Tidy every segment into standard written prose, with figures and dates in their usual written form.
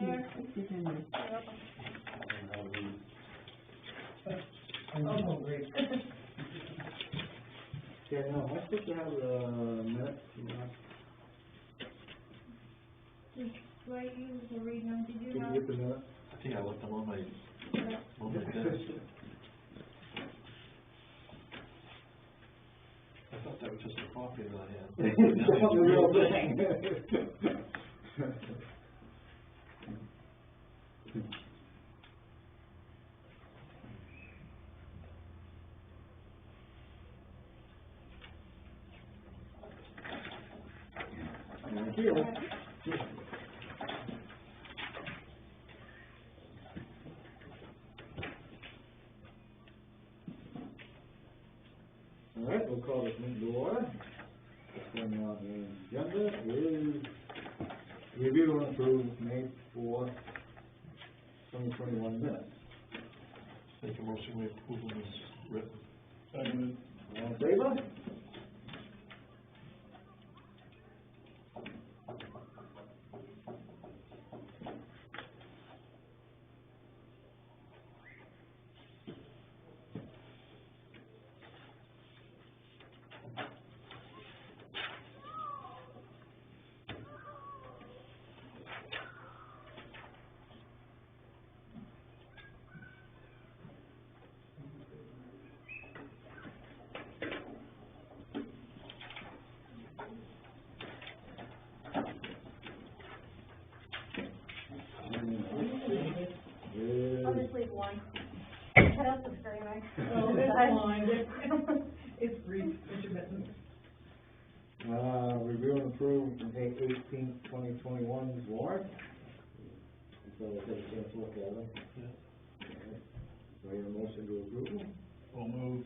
there. Thank you. Oh, great. Okay, now, am I supposed to have minutes? Just write you to read them. Did you Did have? you get the minutes? I think I left them on my desk. I thought that was just a copy that I had. It's not the real thing. Thank you. All right, we'll call this meeting to order. What's going on the agenda is review and approve May 4th, 2021 minutes. Make a motion we approve them as written. Second. All in favor? I'll just leave one. Cut out the screen. Oh, it's fine. It's brief, intermittent. Review and approve May 18th, 2021 warrant. So we'll take a chance to look at them. Yeah. Do I hear a motion to approve them? We'll move.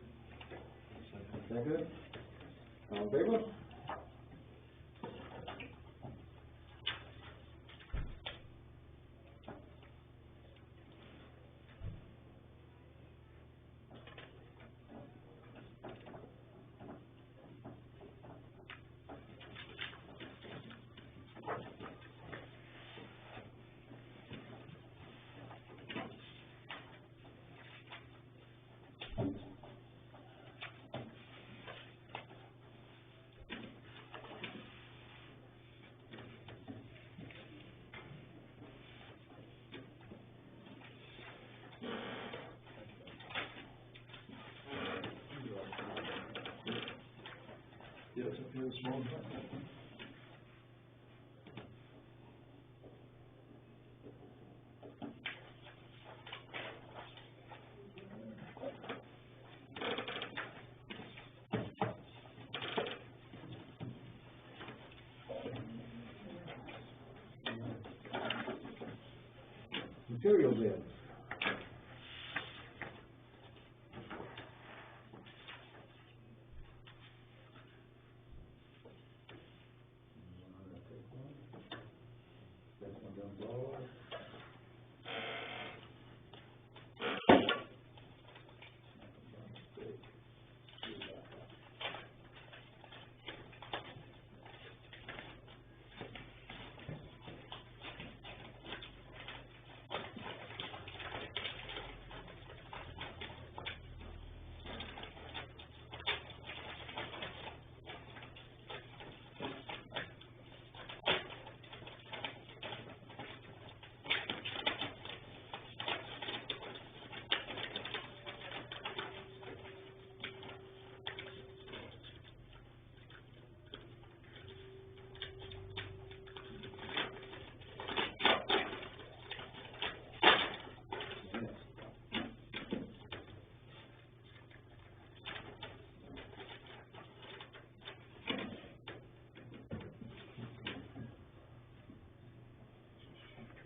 Second. All in favor? Yeah, it's a very small. Material bids. That's one done forward.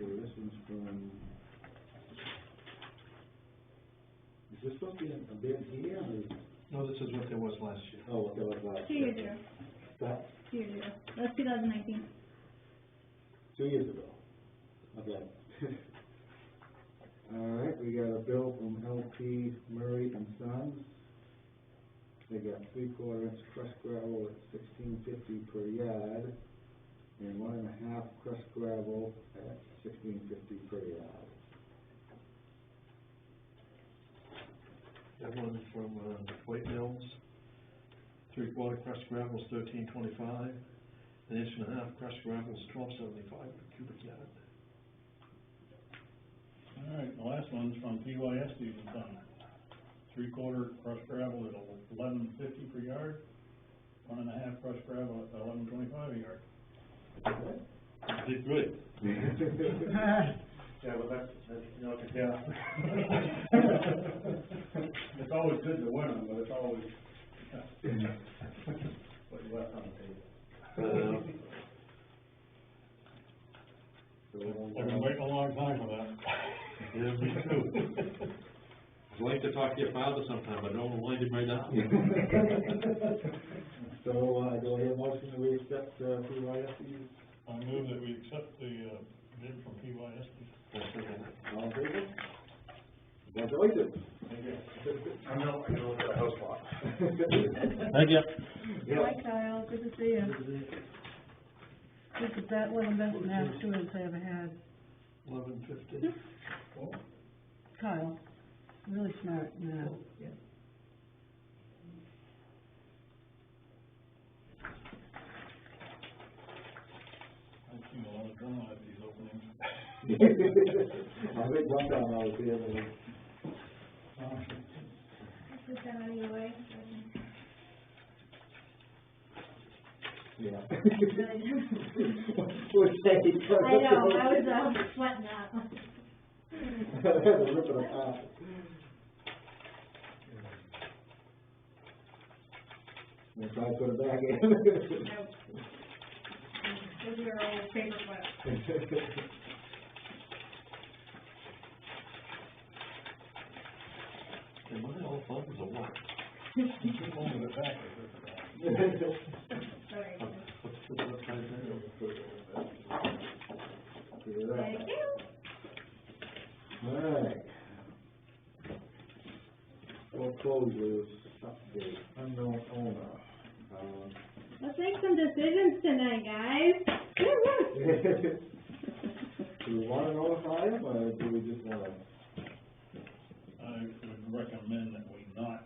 Okay, this one's from, is this supposed to be a bid here, or? No, this is what there was last year. Oh, what that was last 2 year. years ago. That, 2 years ago. That's 2019. 2 years ago. Okay. All right, we got a bill from LP Murray and Sons. They got 3/4 inch crushed gravel at $16.50 per yard, and 1.5 crushed gravel at $16.50 per yard. That one from, White Mills, 3/4 crushed gravel is $13.25, 1.5 crushed gravel is $12.75 per cubic yard. All right, the last one's from PYS Stevens on 3/4 crushed gravel at $11.50 per yard, 1.5 crushed gravel at $11.25 a yard. Did good. Yeah, but that's, you know, yeah. It's always good to win them, but it's always, what you left on the table. I've been waiting a long time for that. Yeah, me too. I'd like to talk to your father sometime, but I don't want to wind him right now. So, do I hear a motion that we accept, PYS? I move that we accept the, bid from PYS. All in favor? Congratulations. Thank you. I'm not going to look at the house lot. Thank you. Hi Kyle, good to see you. This is that one of the best math students I ever had. 11:50. Kyle, really smart math. Yeah. I've seen a lot of drama at these openings. I think one time I was here, but Put that out of your way. yeah. I know, I was, sweating that. Rip it apart. And try to put it back in. Those are your old paper clips. Am I all thumbs or what? Keep on with it back. Sorry. What's the upside down? Thank you. Alright. Foreclosures, update, unknown owner. Let's make some decisions tonight, guys. Do we want to notify them, or do we just want to? I would recommend that we not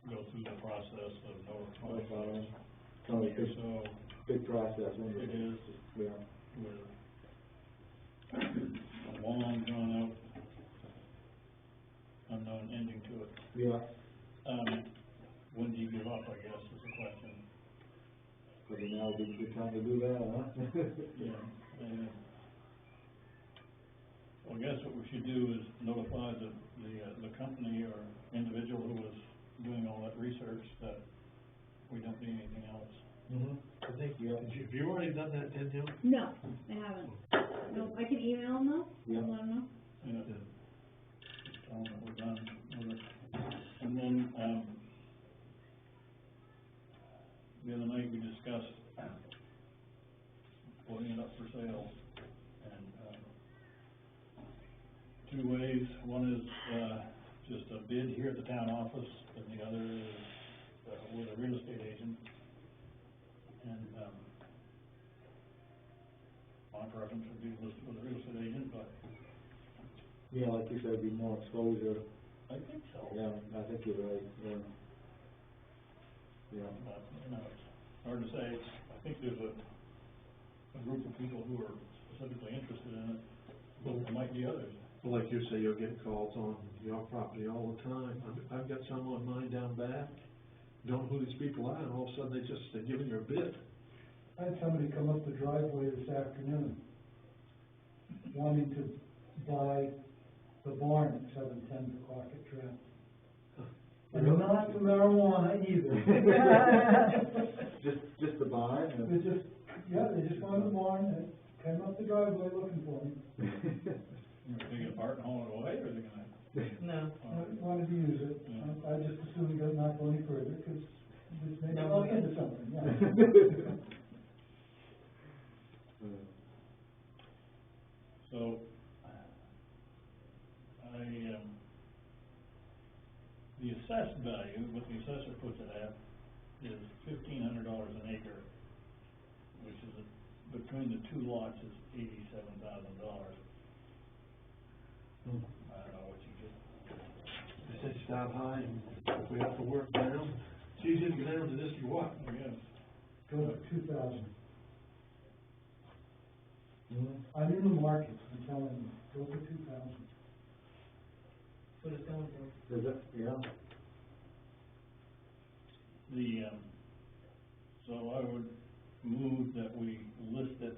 go through the process of notifying. Oh, it's So, big process, isn't it is, Yeah. with a long drawn out, unknown ending to it. Yeah, When do you give up, I guess, is the question. probably now would be the time to do that, huh? Yeah. Well, I guess what we should do is notify the company or individual who was doing all that research that we don't need anything else. Mm-hmm. I think, yeah. Have you already done that, Danielle? No, I haven't. No, I can email them though. Yeah. Let them know. Yeah. Tell them that we're done with it. And then, the other night we discussed putting it up for sale. And, two ways. One is, just a bid here at the town office, and the other is, with a real estate agent. And, my preference would be listed with a real estate agent, but Yeah, like you said, be more exposure. I think so. Yeah, I think you're right, yeah. Yeah. But, you know, it's hard to say. I think there's a group of people who are specifically interested in it, but there might be others. Well, like you say, you'll get calls on your property all the time. I've got some on mine down back. Don't know who these people are, and all of a sudden they're giving you a bid. I had somebody come up the driveway this afternoon wanting to buy the barn at 7:10 o'clock at Trent. And not the marijuana either. Just the barn? They just wanted the barn, and came up the driveway looking for me. Are they gonna part and haul it away, or are they gonna? No. Wanted to use it. Yeah. I just assumed he does not go any further, because this may No. walk into something, yeah. So, the assessed value, what the assessor puts it at, is $1,500 an acre, which is between the two lots is $87,000. I don't know what you get. They said start high, and if we have to work down, it's easier to get down to this, you what? I guess. Go to 2,000. I'm in the market, I'm telling you, go to 2,000. Put it down for. Is it, yeah, So I would move that we list it,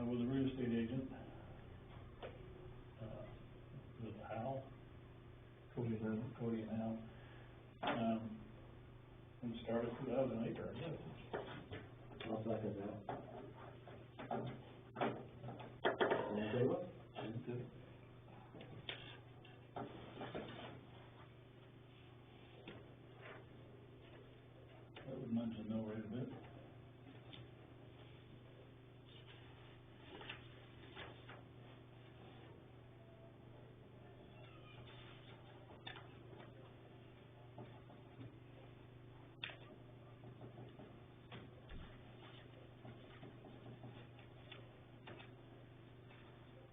with a real estate agent, with Hal, Cody and Hal, and start at 2,000 acre, I guess. I'll second that. All in favor? That would mention no rate of bid.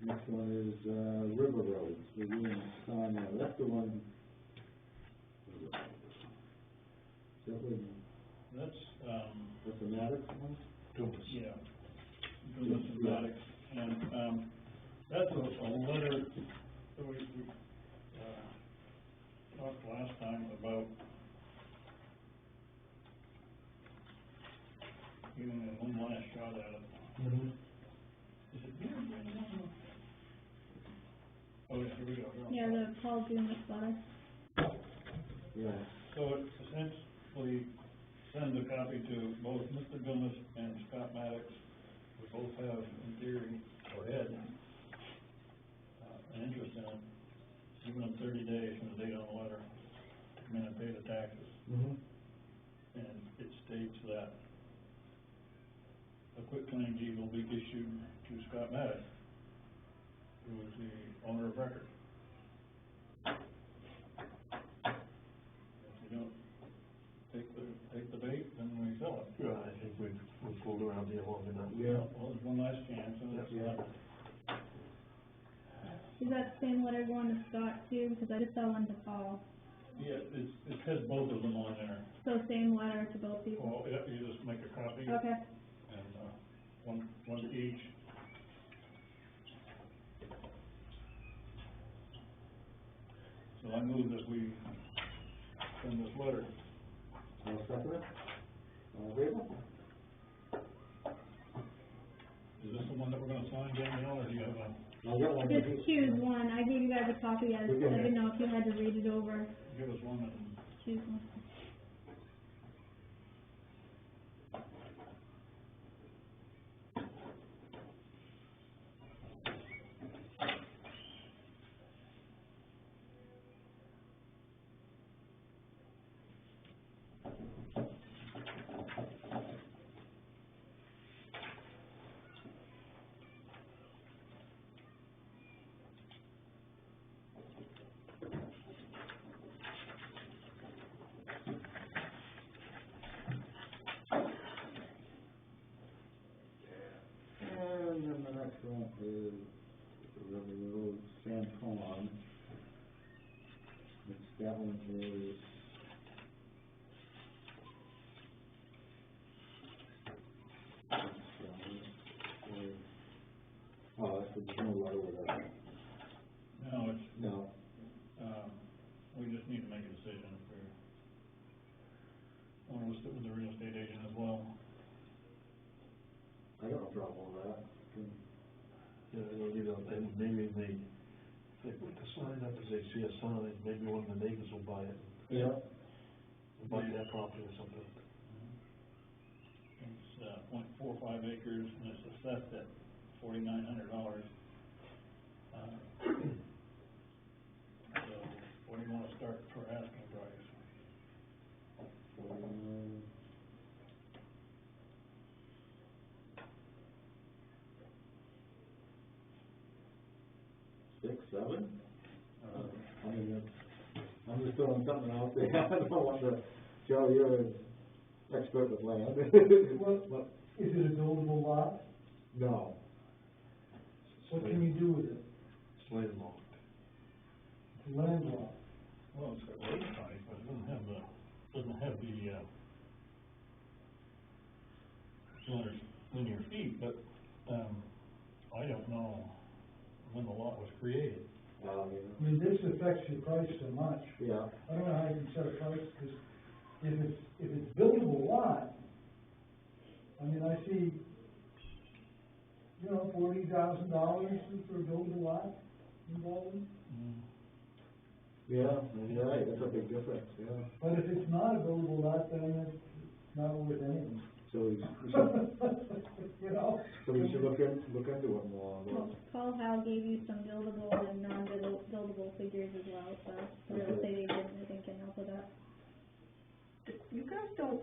Next one is, River Roads, we're doing sign, that's the one. That would, That's, that's the Maddox one? yeah, Dumas and Maddox, and, that's a letter that we talked last time about giving it one last shot at it. Mm-hmm. Is it here? Oh, yeah, here we go. Yeah, the Paul Dumas letter. Yeah. So it essentially sends a copy to both Mr. Dumas and Scott Maddox. We both have in theory, or had, an interest in it, giving them 30 days from the date on the letter to come in and pay the taxes. Mm-hmm. And it states that a quitclaim deed will be issued to Scott Maddox, who is the owner of record. If you don't take the bait, then we sell it. Right, I think we've fooled around here long enough. Yeah. Well, there's one last chance, and that's, Yeah. Is that the same letter going to Scott too? Because I just saw one to Paul. yeah, it has both of them on there. So same letter to both people? Well, yeah, you just make a copy, Okay. and, one to each. So I move that we send this letter. I'll second it. All in favor? Is this the one that we're gonna sign, Danielle, or do you have a, I'll get one. Just choose one. I gave you guys a copy. I didn't know if you had to read it over. give us one and Choose one. And then the next one is River Road, San Juan. That one is. Oh, that's the general letter with that. no, it's, No, we just need to make a decision if we're, want to sit with the real estate agent as well. I got no problem with that. You know, and maybe they put the sign up as they see a sign, maybe one of the neighbors will buy it. Yeah. Buy that property or something. It's, 0.45 acres, and it's assessed at $4,900. So, what do you want to start for asking price? 6, 7? I mean, I'm just throwing something out there. I don't know what the show you is. expert with land. Well, is it a buildable lot? No. What can you do with it? It's landlocked. It's landlocked. Well, it's got road frontage, but it doesn't have the 200 linear feet, but, I don't know when the lot was created. Yeah. I mean, this affects your price so much. Yeah. I don't know how you can set a price, because if it's buildable lot, I mean, I see, $40,000 for a buildable lot involved. Yeah, you're right, that's a big difference, yeah. But if it's not a buildable lot, then it's not worth anything. So we should look into it more. Well, Paul Howe gave you some buildable and non-buildable figures as well, so real estate agent, I think, can help with that. You guys don't,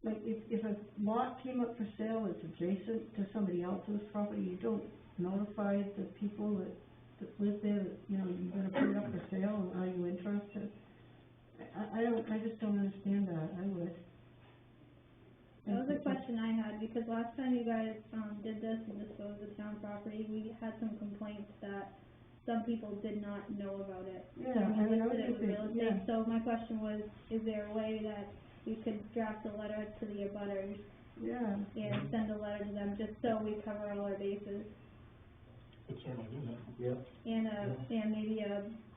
like, if a lot came up for sale that's adjacent to somebody else's property, you don't notify the people that live there that, you're gonna put it up for sale, and are you interested? I just don't understand that. I would. That was a question I had, because last time you guys, did this and disposed of town property, we had some complaints that some people did not know about it. Yeah, So I we know listed it what with you real think, estate. yeah. So my question was, is there a way that we could draft a letter to the abutters Yeah. and send a letter to them, just so we cover all our bases? Could certainly do that. Yeah. And maybe,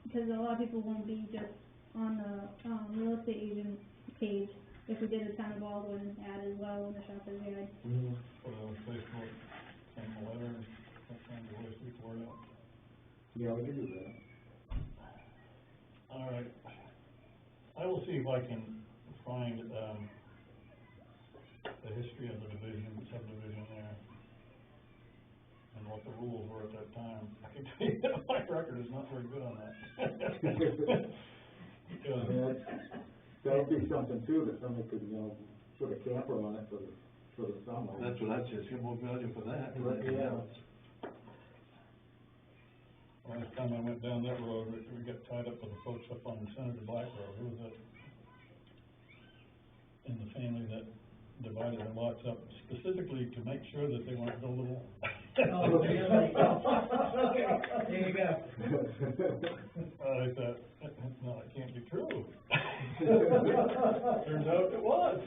because a lot of people won't be just on the, real estate agent page, if we did a town of Baldwin ad as well in the shopper's guide. Put it on Facebook, send a letter, that kind of way to get the word out. Yeah, we can do that. All right. I will see if I can find, the history of the subdivision there, and what the rules were at that time. I can tell you that my record is not very good on that. That would be something too, that somebody could, put a camper on it for the summer. That's what I'd say, it's get more value for that. than Right, anything yeah. else. Last time I went down that road, we got tied up with the folks up on Senator Black Road. Who was it? In the family that divided the lots up specifically to make sure that they weren't buildable. Oh, really? There you go. I thought, no, it can't be true. Turns out it was.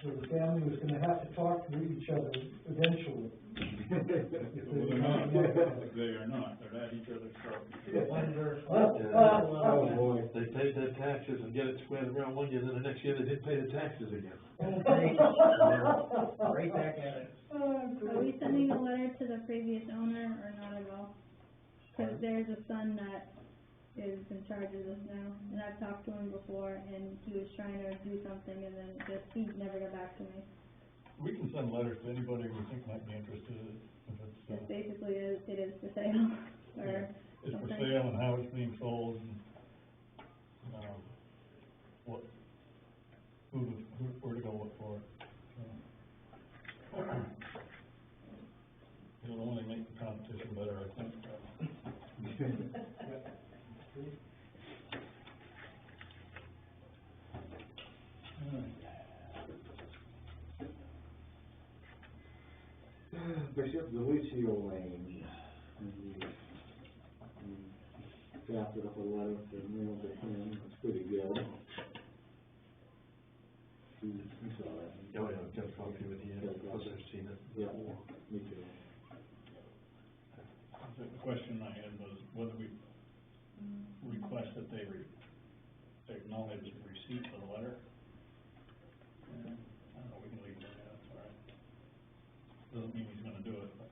So the family was gonna have to talk to each other eventually. Well, they're not. They are not. They're at each other's throats. Oh, boy. They paid their taxes and get it squared around one year, then the next year they didn't pay the taxes again. Right back at it. Are we sending a letter to the previous owner or not at all? Cause there's a son that is in charge of this now, and I've talked to him before, and he was trying to do something, and then he never got back to me. We can send letters to anybody we think might be interested if it's, It's basically, it is for sale, or it's for something. sale and how it's being sold and, where to go look for it. So. It'll only make the competition better, I think. Bishop Delicio Lane, drafted up a letter to mail to him, it's pretty good. You saw that? Oh, yeah, I've got a copy of it here, because I've seen it Yeah, before. me too. The question I had was whether we request that they acknowledge the receipt of the letter. I don't know, we can leave it there, that's all right. Doesn't mean he's gonna do it, but.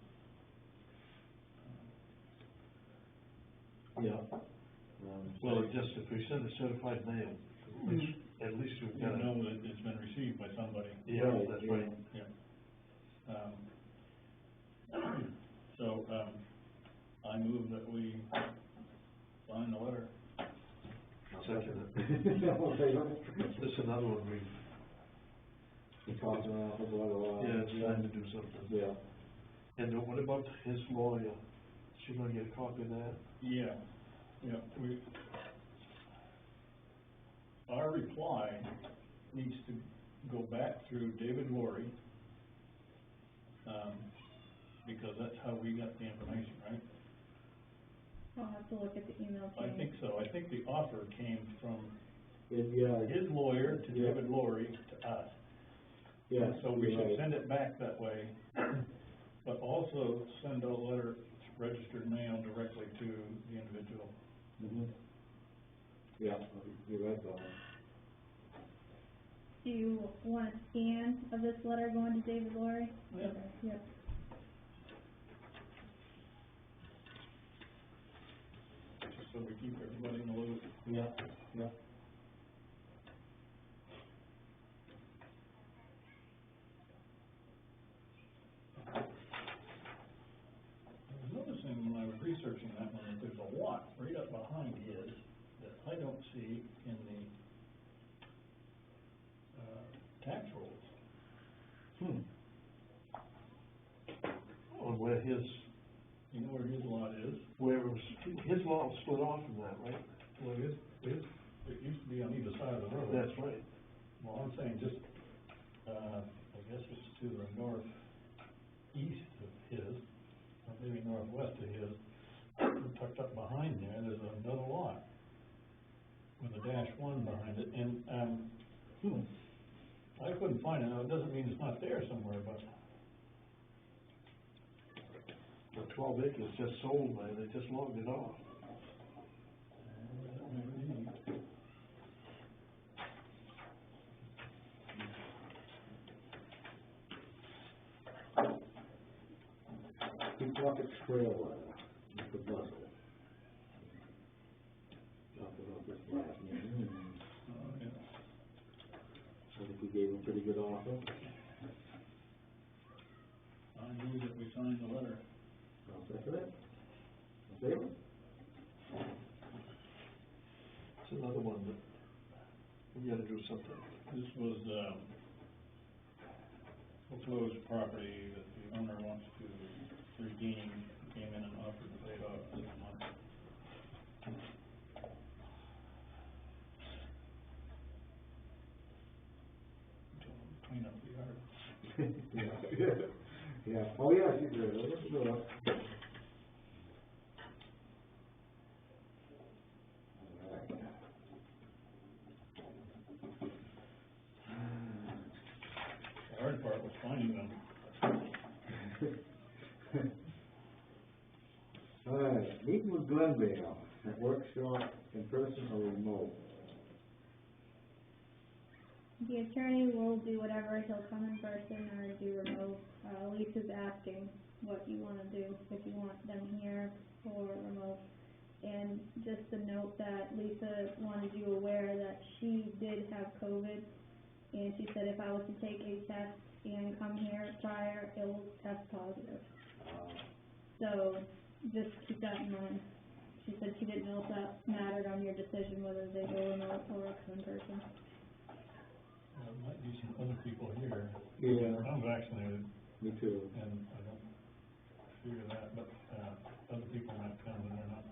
Yeah. Well, just if we send a certified mail, at least we've You got know that it's been received by somebody. Yeah, that's right. Yeah. So, I move that we sign the letter. I'll second it. Okay, This is another one we, we're talking about a while. yeah, it's time to do something. Yeah. And then what about his lawyer she's gonna get a copy of that. Yeah, our reply needs to go back through David Laurie, because that's how we got the information, right? I'll have to look at the email chain. I think so, I think the offer came from Yeah, his lawyer to Yeah. David Laurie to us. yeah. So we you're should right. send it back that way, but also send a letter, registered mail directly to the individual. Mhm. Yeah, you're right, Bob. Do you want a scan of this letter going to David Laurie? Yeah. Okay, yep. Just so we keep everybody in the loop. Yeah, yeah. I was noticing when I was researching that one, that there's a lot right up behind his that I don't see in the, tax rolls. On where his, You know where his lot is? where it was, his lot was split off from that, right? Well, it used to be on either side of the road. That's right. Well, I'm saying just, I guess it's to the northeast of his, or maybe northwest of his, tucked up behind there's another lot with a -1 behind it, and, I couldn't find it. Now, it doesn't mean it's not there somewhere, but The 12 acres just sold, man, they just logged it off. Keep Pocket Trail, Mr. Buzzell. Talked about this last meeting, and yeah. I think we gave him a pretty good offer. I knew that we signed the letter. I'll second it. In favor? It's another one that we gotta do something. This was, foreclosed property that the owner wants to redeem, came in and offered to pay it off this month. Clean up the yard. Yeah. Yeah, oh, yeah, she's good, let's do it. Alright. The hard part was finding them. Alright, meeting with Glendale, at workshop, in person or remote? The attorney will do whatever, he'll come in person or do remote. Lisa's asking what you wanna do, if you want them here or remote. And just to note that Lisa wanted you aware that she did have COVID, and she said if I was to take a test and come here prior, it will test positive. So, just keep that in mind. She said she didn't know if that mattered on your decision, whether they go remote or come in person. There might be some other people here. Yeah. I'm vaccinated, Me too. and I don't figure that, but, other people might come and they're not.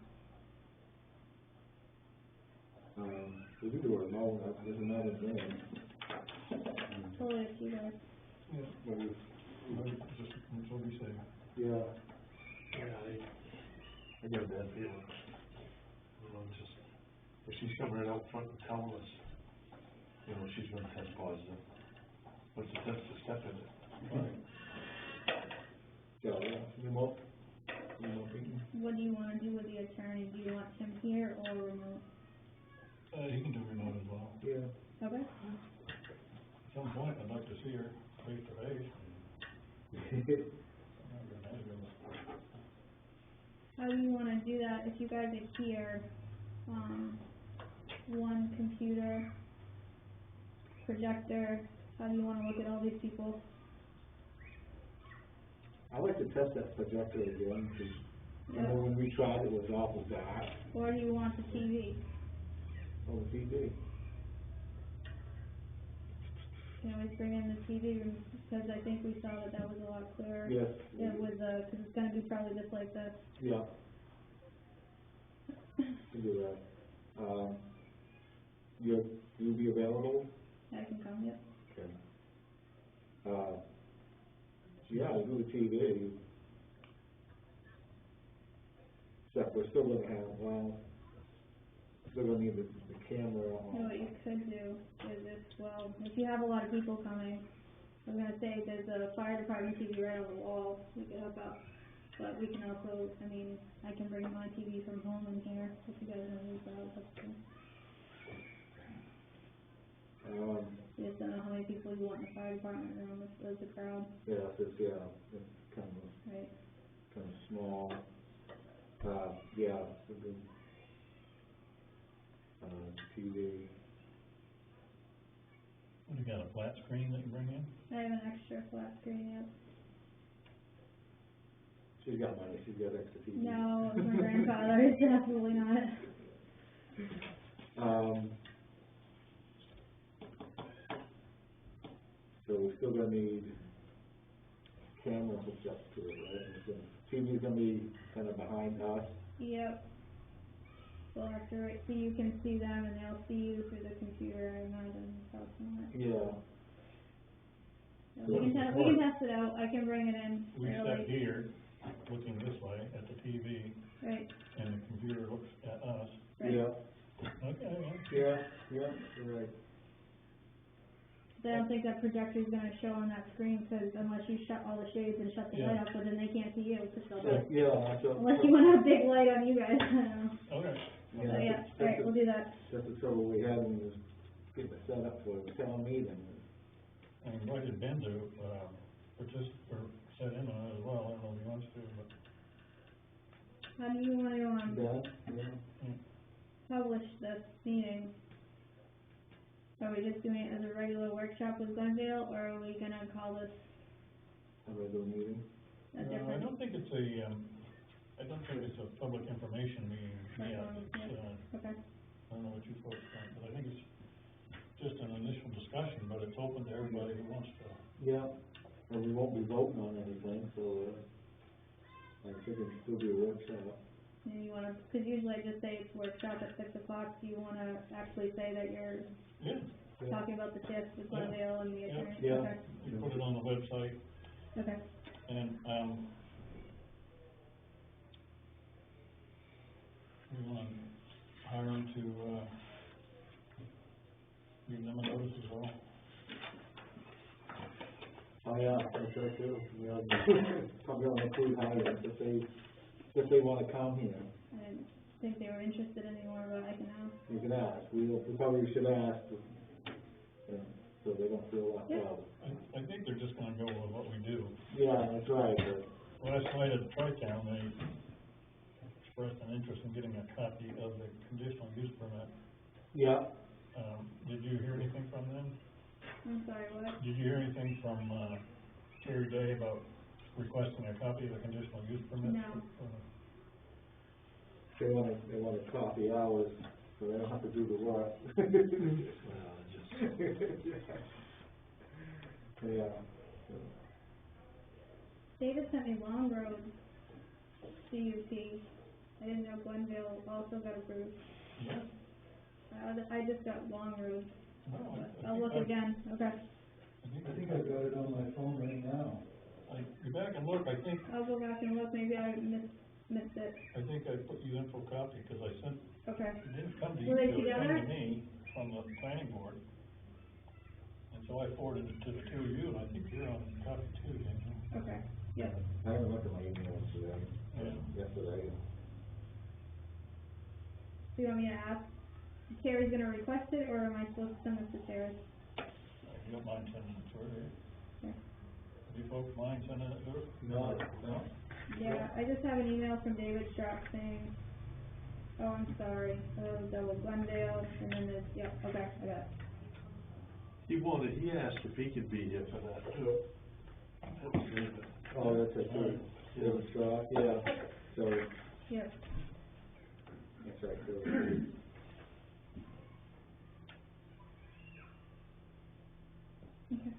We can do a remote, that doesn't matter to me. Totally up to you guys. Yeah. Maybe, Just, what we say. yeah, Yeah, I got a bad feeling. You know, just, if she's coming right out front and telling us, you know, she's gonna test positive, but the test is step in it. Right. yeah, remote, meeting. What do you wanna do with the attorney? Do you want him here or remote? You can do remote as well. Yeah. Okay. At some point, I'd like to see her face to face. How do you wanna do that if you guys are here, one computer, projector, how do you wanna look at all these people? I like to test that projector again, because, remember when we tried it was awful dark Or do you want the TV? on the TV? You can always bring in the TV, because I think we saw that was a lot clearer. Yes. It was, cause it's gonna be probably just like this. Yeah, can do that. You'll be available? I can come, yep. Okay. Yeah, I'll do the TV. Except we're still gonna have, still gonna need the camera So on. what you could do is if you have a lot of people coming, I'm gonna say there's a fire department TV right on the wall, we could hook up. But we can also, I can bring my TV from home in here, if you guys wanna use that, that's good. You just don't know how many people you want in the fire department room, if there's a crowd, Yeah, it's kind of, right? kind of small. Yeah, it's a good, TV. You got a flat screen that you bring in? I have an extra flat screen, yep. She's got money, she's got extra TV. No, it's my grandfather, definitely not. So we're still gonna need camera hooked up to it, right? TV's gonna be kind of behind us. Yep. We'll have to wait, so you can see them and they'll see you through the computer, I imagine, that's not. Yeah. We can test it out, I can bring it in We sit early, here, looking this way at the TV, right, and the computer looks at us. right. Yeah, Okay, yeah, you're right. But I don't think that projector's gonna show on that screen, cause unless you shut all the shades and shut the light Yeah. off, but then they can't see you, it's so Yeah, bad. yeah, so. Unless you want a big light on you guys, I don't know. okay. So yeah, alright, we'll do that. That's the trouble we had when we was getting it set up for the town meeting. I invited Ben to, sit in on it as well, I don't know if he wants to, but. How do you wanna, Yeah. publish this meeting? Are we just doing it as a regular workshop with Glenville, or are we gonna call this A regular meeting. a I different? don't think it's a public information meeting yet. Okay, I don't know what you folks think, but I think it's just an initial discussion, but it's open to everybody who wants to. Yeah, and we won't be voting on anything, so, I think it'll still be a workshop. and you wanna, cause usually I just say it's workshop at 6 o'clock, do you wanna actually say that you're Yeah, talking about the TIF with Glenville and the Yeah. attorney? Yeah. Okay, we put it on the website, okay, and, we want to hire them to, give them a notice as well. Oh, yeah, that's right too. Yeah, probably on the food hire, if they wanna come here, I didn't think they were interested anymore, but I can ask. you can ask. We probably should ask, so they don't feel left Yeah. out. I think they're just gonna go with what we do. Yeah, that's right, but, Last night at Tri-Town, they expressed an interest in getting a copy of the conditional use permit. yeah, Did you hear anything from them? I'm sorry, what? Did you hear anything from, Terry Day about requesting a copy of the conditional use permit? No. they want to copy ours, so they don't have to do the work. Yeah. David sent me Long Road CUP. I didn't know Glenville also got approved. Yeah. I just got Long Road. No, But I'll look again, okay. I think I've got it on my phone right now. Go back and look, I think I'll go back and look, maybe I missed it. I put you in for a copy, cause I sent, Okay. it didn't come to you, Were they it came together? to me from the planning board. And so I forwarded it to the two of you, and I think you're on copy too, Daniel. Okay, yep. I haven't looked at my emails today, Yeah. yesterday. Do you want me to ask, Terry's gonna request it, or am I supposed to send this to Terry? If you don't mind sending it to her, yeah. Okay. Do you folks mind sending it to her? No. Yeah, I just have an email from David Sharp saying, oh, I'm sorry, that was Glendale, and then there's, yeah, okay, I got it. He asked if he could be here for that too. That was David. Oh, that's it, too. Yeah. Yeah, so, Yep. that's right, too. Okay.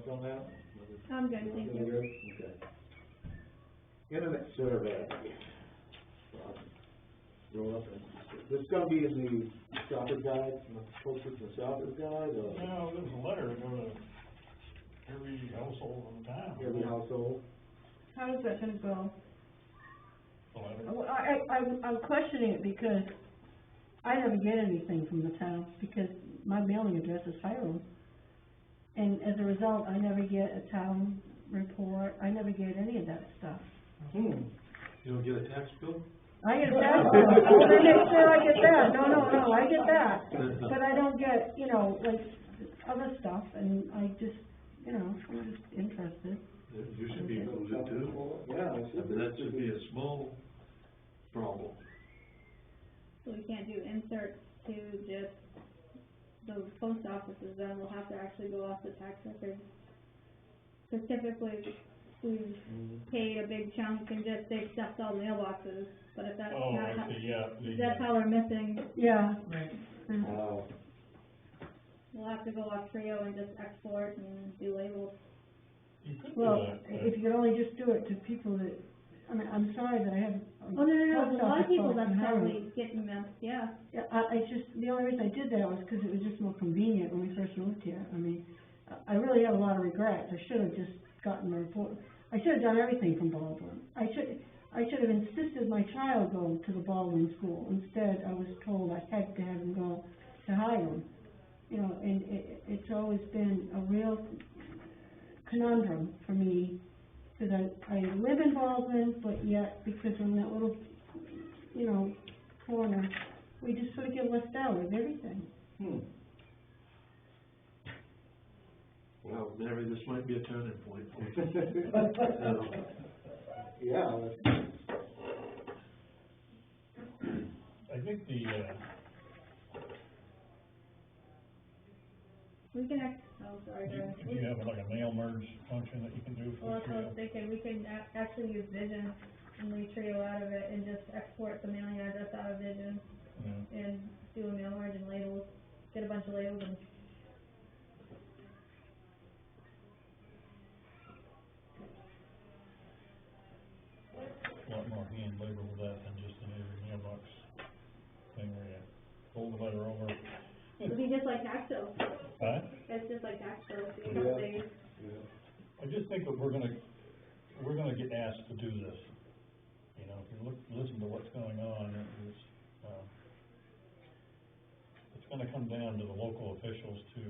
else on that? I'm good, thank You're you. good? Okay. Internet survey. Roll up, this is gonna be in the shopper's guide, posted in the shopper's guide, or No, there's a letter to go to every household in town. every household? How is that gonna go? The letter. Well, I'm questioning it because I never get anything from the town, because my mailing address is Hiram. And as a result, I never get a town report, I never get any of that stuff. You don't get a tax bill? I get that, oh, they make sure I get that, no, I get that, but I don't get, you know, like, other stuff, and I just, you know, I'm just interested. You should be included too. Yeah, I mean, that should be a small problem. So we can't do inserts to just the post offices, then we'll have to actually go off the tax record. Cause typically, we've paid a big chunk and just they've stuffed all mailboxes, but if that's Oh, not I see, yeah. that's how we're missing, Yeah. we'll have to go off Trio and just export and do labels. You could do Well, that. if you could only just do it to people that, I mean, I'm sorry that I have. Oh, no, post a lot of office people box that's in Hiram. probably getting them, yeah. Yeah, I just, the only reason I did that was because it was just more convenient when we first moved here. I mean, I really have a lot of regrets. I should have just gotten the report. I should have done everything from Baldwin. I should have insisted my child go to the Baldwin school. Instead, I was told I had to have him go to Hiram. You know, and it's always been a real conundrum for me, because I live in Baldwin, but yet, because I'm that little, you know, corner, we just sort of get left out of everything. Well, Mary, this might be a turning point. Yeah, I think We can sorry, go ahead. if you have like a mail merge function that you can do Well, for that's what I Trio. was thinking, we can actually use Vision and leave Trio out of it and just export the mailing address out of Vision Yeah. and do a mail merge and labels, get a bunch of labels and A lot more hand labor with that than just an every mailbox thing where you fold the letter over. it'll be just like tax bills. Huh? It's just like tax bills, you know, they, I just think that we're gonna get asked to do this. You know, if you listen to what's going on, it's gonna come down to the local officials to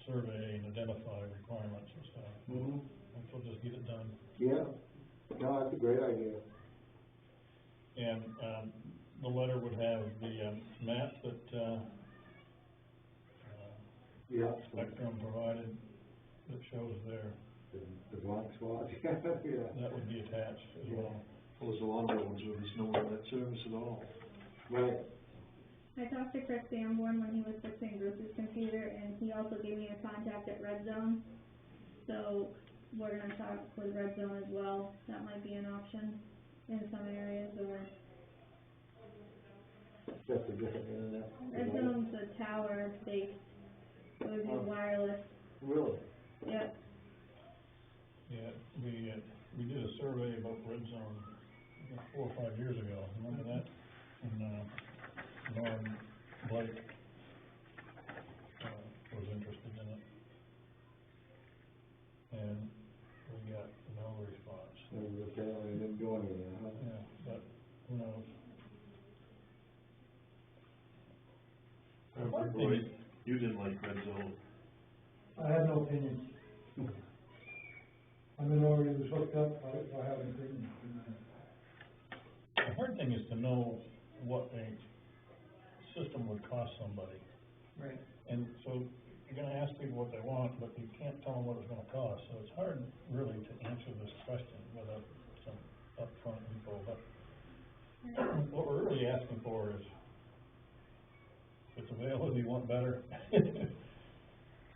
survey and identify requirements and stuff. And so just get it done. yeah, no, that's a great idea. And, the letter would have the, map that, Yeah. Spectrum provided that shows there. The blank spot, yeah. That would be attached as well. Well, there's a lot of ones where there's no internet service at all. Right, I talked to Chris Sanborn when he was fixing Bruce's computer, and he also gave me a contact at Red Zone. So we're gonna talk with Red Zone as well. That might be an option in some areas, or that's a different internet. Red Zone's a tower based, so it would be wireless. Really? Yeah. Yeah, we did a survey about Red Zone 4 or 5 years ago, remember that? And, Norm Blake, was interested in it. And we got no response. Okay, I didn't go anywhere, huh? Yeah, but who knows? Roy, you didn't like Red Zone. I have no opinion. I mean, already was hooked up, I haven't been. The hard thing is to know what a system would cost somebody. Right. And so you're gonna ask people what they want, but you can't tell them what it's gonna cost, so it's hard really to answer this question without some upfront info, but what we're really asking for is, if it's available, you want better.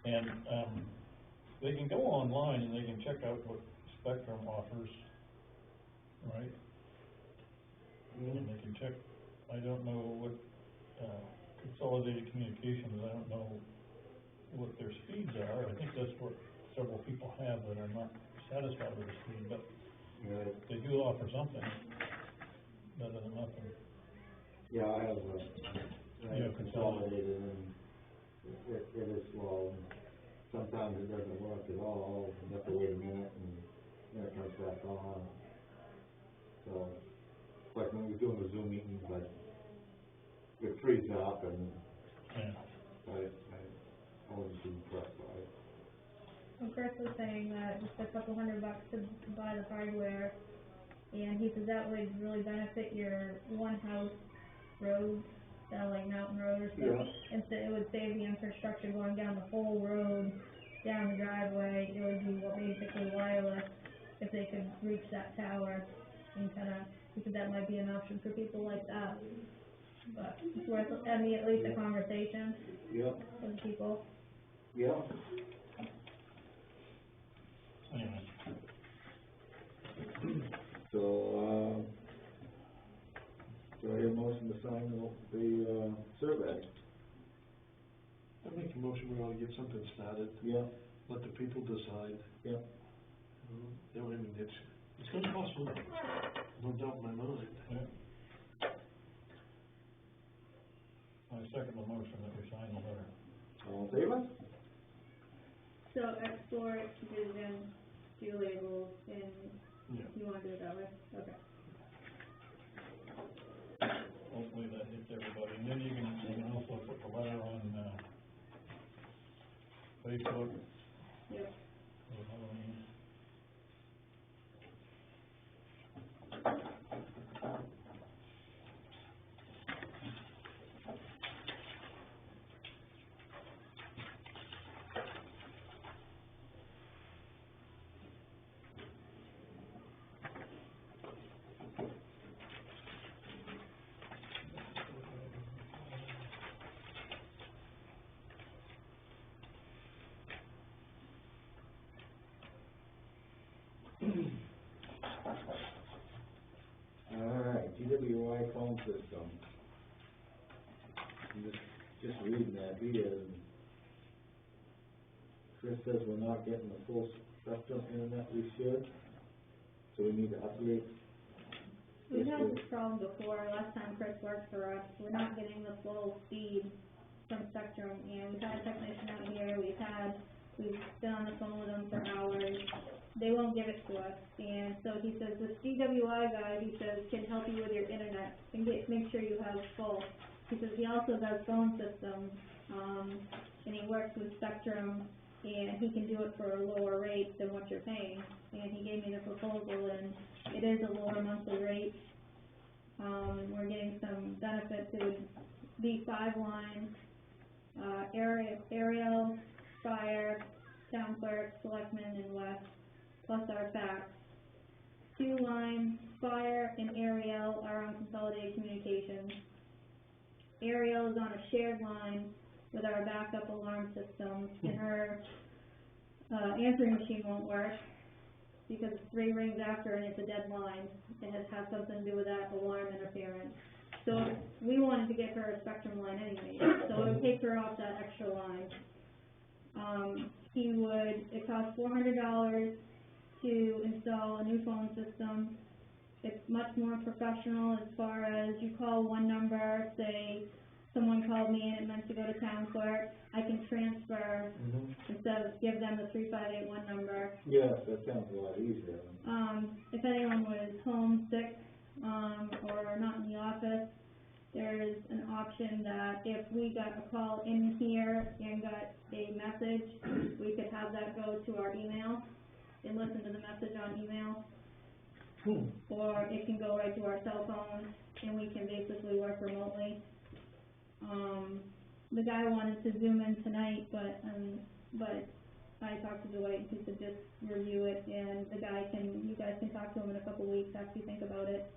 And, they can go online and they can check out what Spectrum offers, right? And they can check, I don't know what, Consolidated Communications, I don't know what their speeds are, I think that's what several people have that are not satisfied with the speed, but Right. they do offer something better than nothing. Yeah, I have, Yeah, consolidated, and it is slow, and sometimes it doesn't work at all, you have to wait a minute, and then it comes back on. So, like when we're doing the Zoom meetings, like, it frees up, and Yeah. I always be impressed by it. And Chris was saying that just a couple $100 to buy the hardware, and he says that would really benefit your one house road, that like mountain road or stuff. And so it would save the infrastructure going down the whole road, down the driveway, it would be basically wireless if they could reach that tower and kinda, he said that might be an option for people like that. But it's worth, I mean, at least a conversation Yep, with people. yep. Anyway, So, do I hear a motion to sign the survey? I make a motion, we ought to get something started, Yeah, let the people decide. yeah. I mean, it's gonna cost money, no doubt in my mind. yeah. I second the motion that we sign the letter. All in favor? So export, vision, do labels, and Yeah. you wanna do it that way? Okay. Hopefully that hits everybody, and then you can also put the letter on, Facebook, Yep. or Halloween. Alright, GWI phone system. I'm just reading that here, and Chris says we're not getting the full spectrum internet we should, so we need to upgrade. We've had this problem before, last time Chris worked for us, we're not getting the full speed from Spectrum, and we've had a technician out here, we've been on the phone with them for hours, they won't give it to us, and so he says, this GWI guy, he says, can help you with your internet, and make sure you have full. He says he also does phone systems, and he works with Spectrum, and he can do it for a lower rate than what you're paying, and he gave me the proposal, and it is a lower monthly rate. We're getting some benefits, it would be 5 lines, aerial, fire, town clerk, selectmen, and west, plus our fax. 2 lines, fire and aerial are on consolidated communications. Aerial is on a shared line with our backup alarm system, and her, answering machine won't work, because it's 3 rings after and it's a dead line, and it has something to do with that alarm interference. So we wanted to get her a Spectrum line anyway, so it would take her off that extra line. It costs $400 to install a new phone system. It's much more professional as far as you call one number, say someone called me and it meant to go to town clerk, I can transfer instead of give them the 3581 number. Yes, that sounds a lot easier. If anyone was home sick, or not in the office, there's an option that if we got a call in here and got a message, we could have that go to our email and listen to the message on email. Or it can go right to our cell phones and we can basically work remotely. The guy wanted to zoom in tonight, but I talked to Dwight and he said just review it and you guys can talk to him in a couple weeks after you think about it.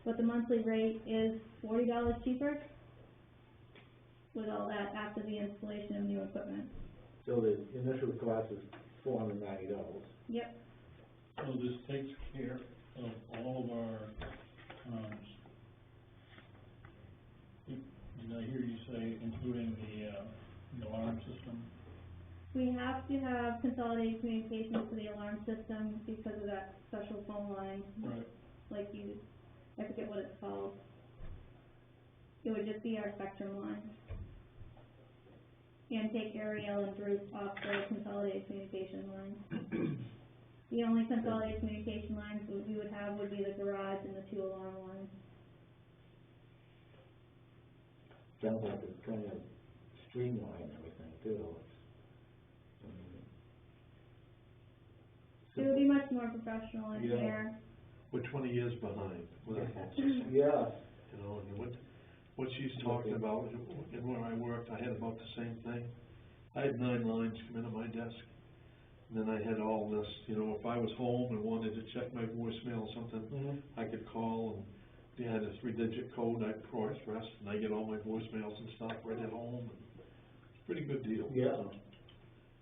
But the monthly rate is $40 cheaper with all that after the installation of new equipment. So the initial cost is $490. Yep. So this takes care of all of our, did I hear you say including the alarm system? We have to have consolidated communications for the alarm system because of that special phone line, Right. like you, I forget what it's called. It would just be our Spectrum line. And take Ariel and Bruce off the consolidated communication line. The only consolidated communication lines we would have would be the garage and the 2 alarm lines. Sounds like it's kind of streamlined everything too. It would be much more professional and Yeah. fair. We're 20 years behind with our phone system, Yeah. you know, and what she's talking about, and where I worked, I had about the same thing. I had 9 lines come into my desk, and then I had all this, you know, if I was home and wanted to check my voicemail or something, Mhm. I could call, and they had a 3-digit code I'd press, and I get all my voicemails and stuff right at home, and it's a pretty good deal. Yeah.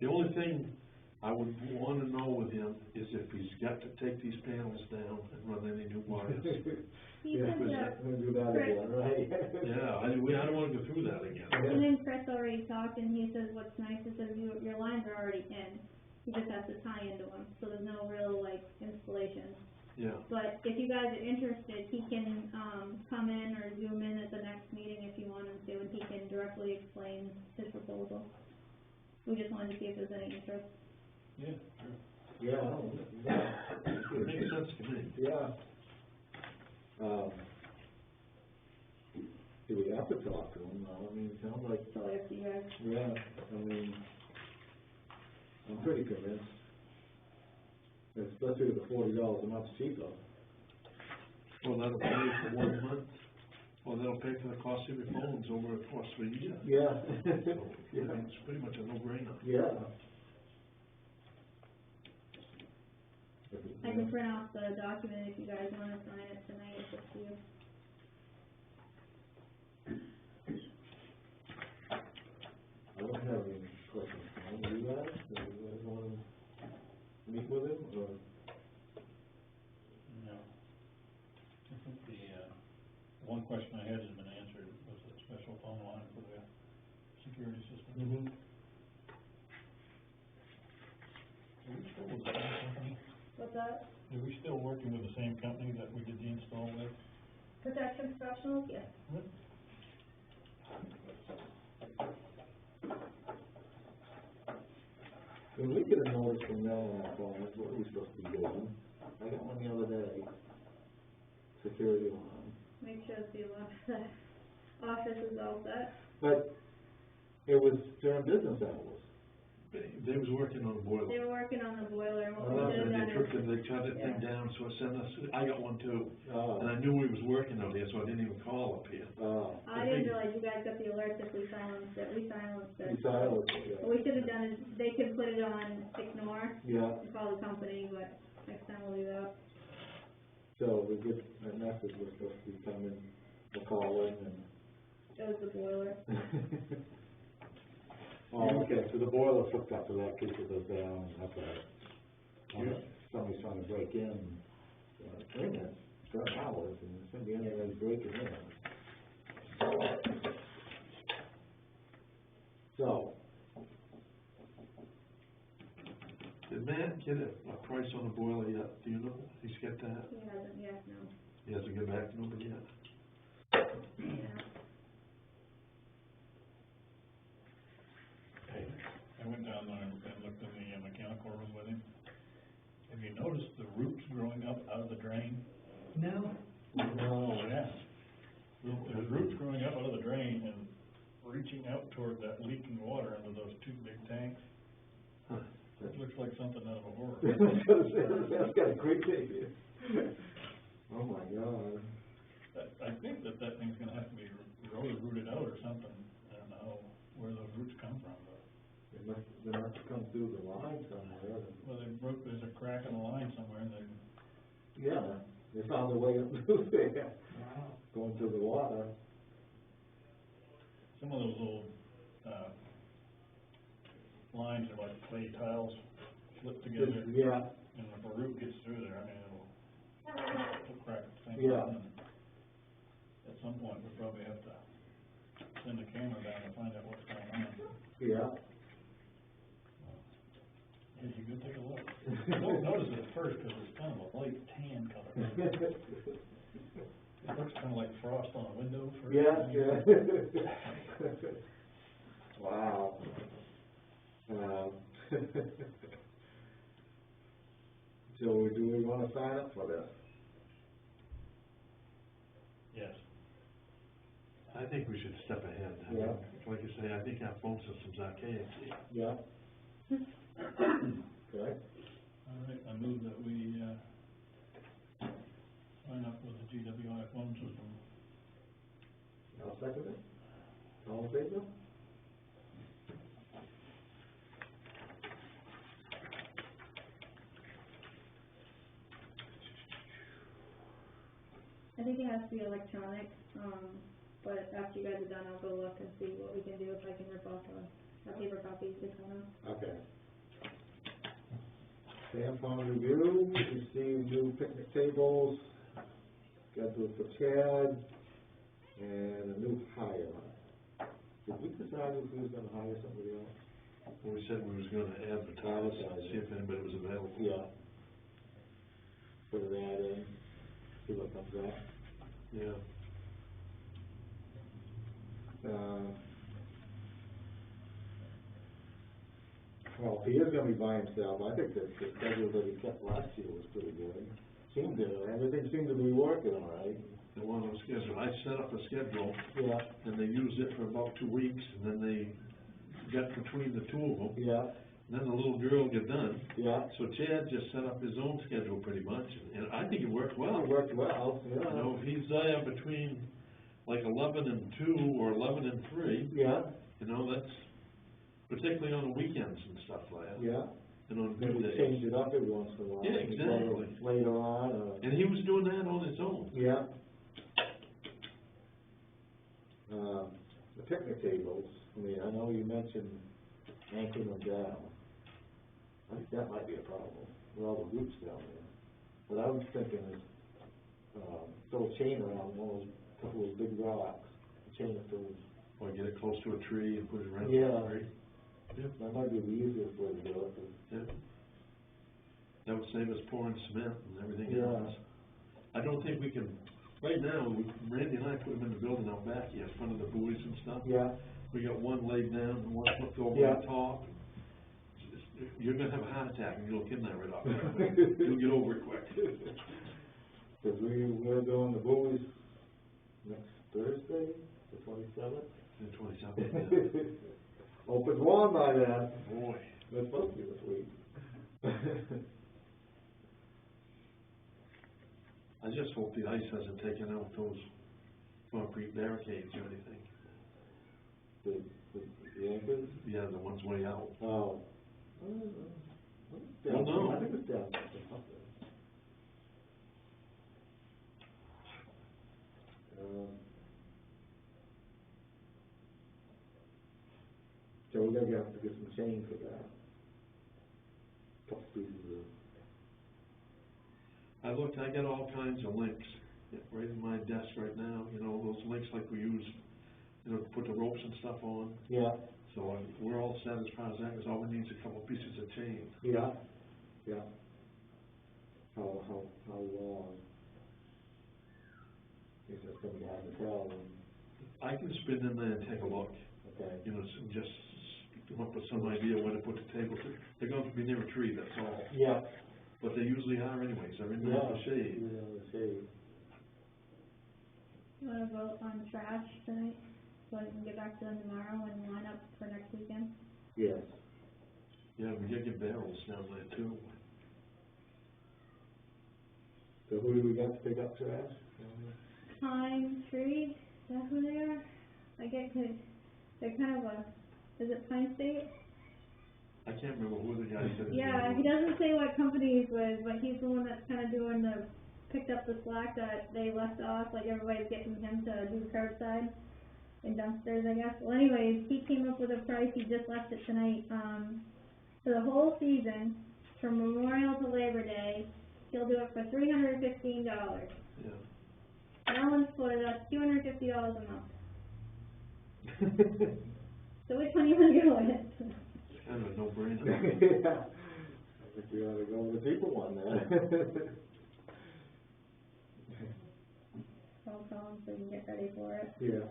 The only thing I would wanna know with him is if he's got to take these panels down and run any new wires. He Yeah, said that, we'll do that again, right? Yeah, I don't wanna go through that again. and then Chris already talked, and he says what's nice is that your lines are already in. You just have to tie into them, so there's no real, like, installation. Yeah, But if you guys are interested, he can, come in or zoom in at the next meeting if you want him to, and he can directly explain his proposal. We just wanted to see if there's any interest. Yeah, sure. Yeah, it makes sense to me. yeah. Do we have to talk to them now? I mean, it sounds like, So if you guys, yeah, I mean, I'm pretty convinced. Especially with the $40 a month cheaper. Well, that'll pay for 1 month, well, that'll pay for the cost of your phones over the course of a year. Yeah. So, I mean, it's pretty much a no-brainer. Yeah. I can print off the document if you guys wanna sign it tonight, it's up to you. I don't have any questions for him. Do you guys? Do you guys want to meet with him, or? No. I think the, one question I had has been answered, was the special phone line for the security system. Mm-hmm. Are we still with the same company? What's that? Are we still working with the same company that we did the install with? Protection professionals, yes. What? When we get a notice from them on our phone, that's what we're supposed to be doing. I got one the other day, security alarm. Make sure the office is all set. But it was during business hours. They was working on a boiler. They were working on the boiler, and what Oh, we And did they that took it, is, they cut it thing Yeah. down, so it sent us, I got one too. Oh. And I knew he was working out here, so I didn't even call up here. Oh. I didn't realize you guys got the alert if we silenced it, we silenced You it. saw it, What we should have done is, they could put it on ignore yeah. and call the company, but next time we'll do that. So we get a message, we're supposed to be coming, we'll call in and. It was the boiler. Oh, okay, so the boiler's hooked up to that, keeps it goes down, that's all right. Somebody's trying to break in, wait a minute, it's got hours, and it's gonna be anybody's breaking in. So, Did Matt get a price on the boiler yet? Do you know? He's got that? He hasn't, yes, no, He hasn't got back to nobody yet? yeah. Hey, I went down there and looked in the mechanical room with him. Have you noticed the roots growing up out of the drain? No, no, Yeah. There's roots growing up out of the drain and reaching out toward that leaking water into those 2 big tanks. Huh. It looks like something out of a horror. that's kind of creepy. Oh my God. I think that thing's gonna have to be rooted out or something. I don't know where those roots come from, but, They must come through the line somewhere. well, there's a crack in the line somewhere and they, Yeah, they found a way up through there, going to the water. some of those old, lines are like clay tiles flipped together. Yeah, And if a root gets through there, I mean, it'll crack the thing. Yeah. open. And at some point, we'll probably have to send a camera down to find out what's going on. yeah. Did you go take a look? I don't notice it at first, cause it's kind of a light tan color. It looks kinda like frost on a window for. Yeah, yeah. Wow. So do we wanna sign up for this? Yes. I think we should step ahead. I Yeah. think, like you say, I think our phone system's archaic. Yeah. Okay. All right, I move that we, sign up with the GWI phone system. I'll second it. All in favor? I think it has to be electronic, but after you guys are done, I'll go look and see what we can do, if I can rip off a paper copy, this one. Okay. Tampon review, receive new picnic tables, scheduled for Chad, and a new hire. Did we decide if we was gonna hire somebody else? We said we was gonna advertise, see if anybody was available. Yeah. Put an ad in, see what comes out. Yeah. Well, if he is gonna be by himself, I think that the schedule that he kept last year was pretty good. Everything seemed to be working all right. The one on schedule, I set up a schedule, Yeah, and they used it for about 2 weeks, and then they got between the two of them, yeah, and then the little girl got done. yeah. So Chad just set up his own schedule pretty much, and I think it worked well. It worked well, You yeah. know, if he's there between like 11 and 2 or 11 and 3, Yeah, you know, that's particularly on the weekends and stuff like that. yeah. And on Maybe good change days. it up every once in a while. Yeah, exactly. Later on, And he was doing that on his own. yeah. The picnic tables, I mean, I know you mentioned anchoring them down. I think that might be a problem, with all the roots down there. What I was thinking is, throw a chain around one of those, couple of those big rocks, chain it to them. Or get it close to a tree and put it around Yeah. the tree. Yeah. That might be the easiest way to do it, 'cause Yeah. That would save us pouring cement and everything Yeah. else. I don't think we can, right now, Randy and I put them in the building out back here, in front of the buoys and stuff. yeah, We got one laid down and one flipped over Yeah. on top. You're gonna have a heart attack and you'll kidnap it up. You'll get over it quick. because we're doing the buoys next Thursday, the 27th. The 27th, Opens warm by then. yeah. Boy. It's supposed to be this week. I just hope the ice hasn't taken out those concrete barricades or anything. The anchors? Yeah, the ones way out. Oh. Well, no. I think it's down. So we're gonna have to get some chain for that. Couple pieces of. I got all kinds of links right in my desk right now, you know, those links like we use, you know, to put the ropes and stuff on. Yeah, So we're all set as far as that, because all we need is a couple pieces of chain. yeah, yeah. How long? I guess that's gonna be hard to tell. I can spin in there and take a look, Okay. you know, just come up with some idea where to put the tables. They're going to be near a tree, that's all. Yeah. But they usually are anyways, they're in there in the shade. Yeah, the shade. You wanna vote on trash tonight, so I can get back to them tomorrow and line up for next weekend? Yes. Yeah, we gotta get barrels down there too. So who do we got to pick up trash? Pine Tree, is that who they are? They're kind of is it Pine State? I can't remember who the guy said. Yeah, he doesn't say what company he's with, but he's the one that's kinda picked up the slack that they left off, like everybody's getting him to do curbside and dumpsters, I guess. Well anyways, he came up with a price, he just left it tonight, for the whole season, from Memorial to Labor Day, he'll do it for $315. Yeah. That one's for, that's $250 a month. So which one you wanna go with? It's kind of a no-brainer. Yeah. think we ought to go with the cheaper one then. I'll tell them so you can get ready for it. Yeah.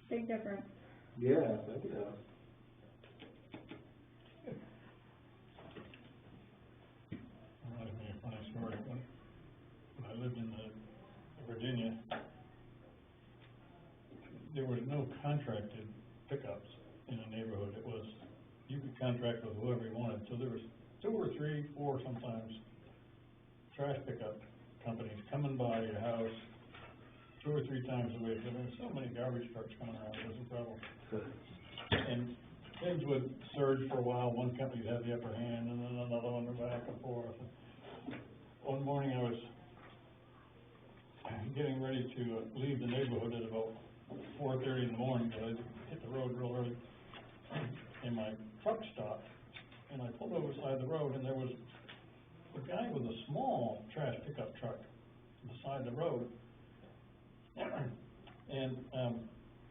Big difference. Yeah, thank you. Reminds me of a funny story. When I lived in Virginia, there was no contracted pickups in a neighborhood. It was, you could contract with whoever you wanted. So there was 2 or 3, 4 sometimes trash pickup companies coming by your house 2 or 3 times a week. And there were so many garbage trucks coming around, it was incredible. And things would surge for a while. One company would have the upper hand, and then another one would back and forth. One morning I was getting ready to leave the neighborhood at about 4:30 in the morning, but I hit the road real early, and my truck stopped, and I pulled over the side of the road, and there was a guy with a small trash pickup truck on the side of the road, and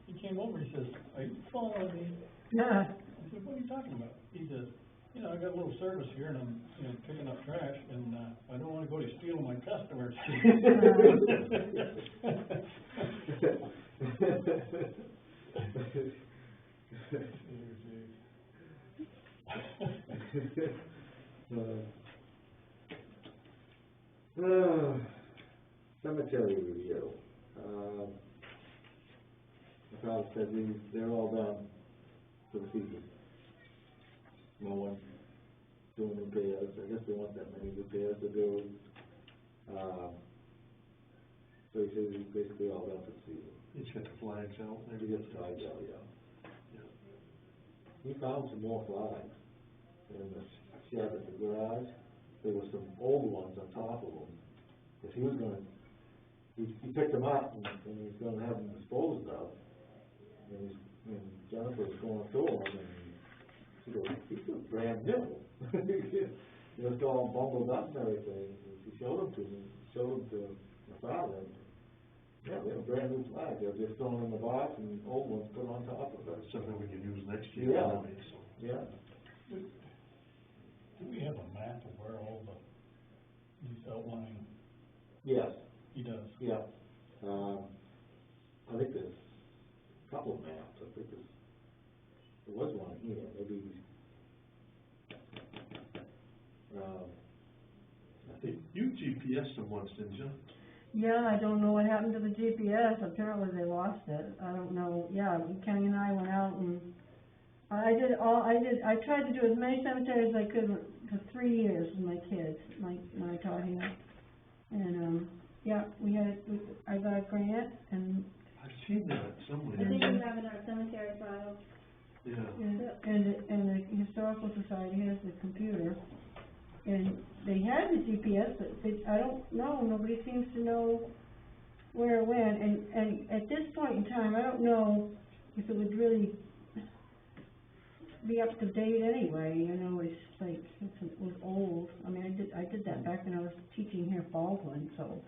he came over, he says, "Are you following me?" Yeah. I said, "What are you talking about?" He says, "You know, I got a little service here, and I'm, picking up trash, and I don't want to go to steal my customers." Cemetery review. The fellow said they're all done for the season. No one doing repairs. I guess they want that many repairs to do. So he says he's basically all done for the season. He's got the flags out, Maybe maybe just flags out, yeah. Yeah. He found some more flags in the shed at the garage. There were some old ones on top of them. Because he was gonna, he picked them up and he was gonna have them disposed of. And Jennifer was going through them and she goes, "These look brand new." Just all bundled up and everything. And she showed them to me, showed them to my father. And, yeah, they were brand new flags. They were just thrown in the box and old ones put on top of it. Something we can use next year. Yeah. Anyway, so. Yeah. Do we have a map of where all he's outlining? Yes. He does. Yeah. I think there's a couple of maps. I think there was one here. Maybe. I think You GPS them once, didn't you? Yeah, I don't know what happened to the GPS. Apparently they lost it. I don't know. Yeah, Kenny and I went out and I tried to do as many cemeteries as I could for 3 years with my kids, when I taught here. And, yeah, I got a grant and, I've seen that somewhere. I think we have in our cemetery file. Yeah. and the Historical Society has the computer. And they had the GPS, but I don't know, nobody seems to know where it went. And at this point in time, I don't know if it would really be up to date anyway. It's like, it was old. I mean, I did that back when I was teaching here at Baldwin, so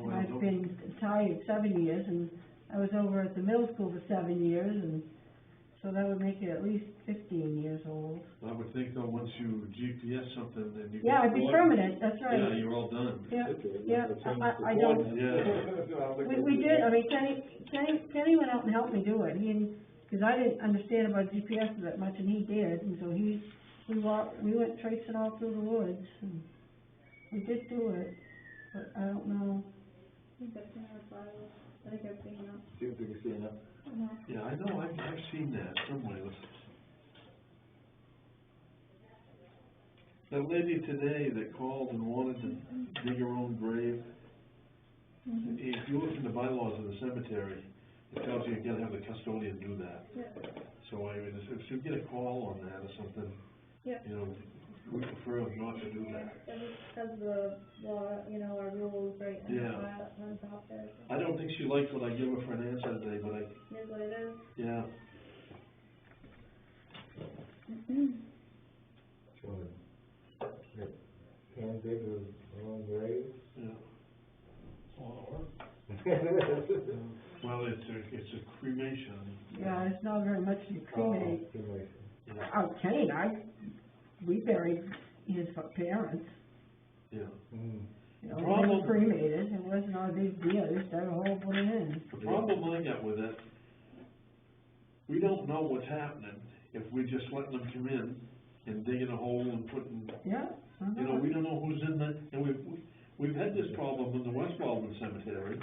I've been retired 7 years, and I was over at the middle school for 7 years, and so that would make it at least 15 years old. I would think though, once you GPS something, then you. Yeah, it'd be permanent, that's right. Yeah, you're all done. Yeah, Okay, yeah, we'll change the I don't, coordinates. we did, I mean, Kenny went out and helped me do it, because I didn't understand about GPS that much, and he did, and so we went tracing all through the woods, and we did do it, but I don't know. I think that's in our file. I think I've seen that. See if we can see enough. Yeah, I know, I've seen that somewhere. That lady today that called and wanted to dig her own grave, if you look in the bylaws of the cemetery, it tells you gotta have the custodian do that. Yeah. So I mean, if you get a call on that or something, Yeah. We prefer not to do that. Because the law, our rules right in the Yeah. file on top there. I don't think she liked what I gave her for an answer today, but Here's what it is. yeah. So, can dig her own grave. Yeah. Or Well, it's a cremation. Yeah, it's not very much to cremate. Cremation. Oh, Kenny and I we buried his parents, Yeah. Mm. you know, Problem- they were cremated, it wasn't not a big deal, just dug a hole, put it in. The problem I got with it, we don't know what's happening if we just let them come in and digging a hole and putting, Yeah. you know, we don't know who's in the, and we've had this problem in the West Walden Cemetery,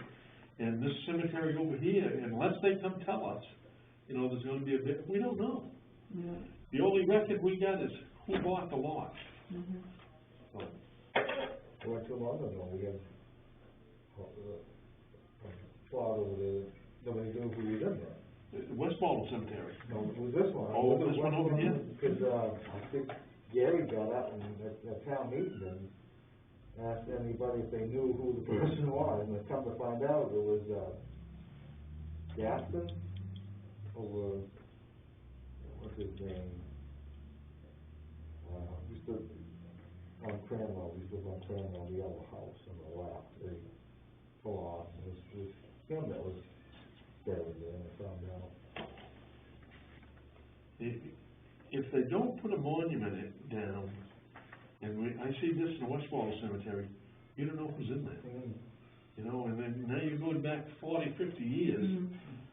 and this cemetery over here, unless they come tell us, you know, there's gonna be a bit, we don't know. Yeah. The only record we got is who bought the lot. Mhm. So, Not too long ago, we had, plot over there, nobody knew who was in there. the West Walden Cemetery. No, it was this one. Oh, this one over here? Because, I think Gary got up and at town meeting and asked anybody if they knew who the person was, and come to find out it was, Gaston, or, what's his name? Used to, on Cranwell, we lived on Cranwell, the yellow house on the left, they pull off, and it was him that was buried there, and I found out. If they don't put a monument down, and I see this in the West Walden Cemetery, you don't know who's in there. Mm. You know, and then now you're going back 40, 50 years, Mhm.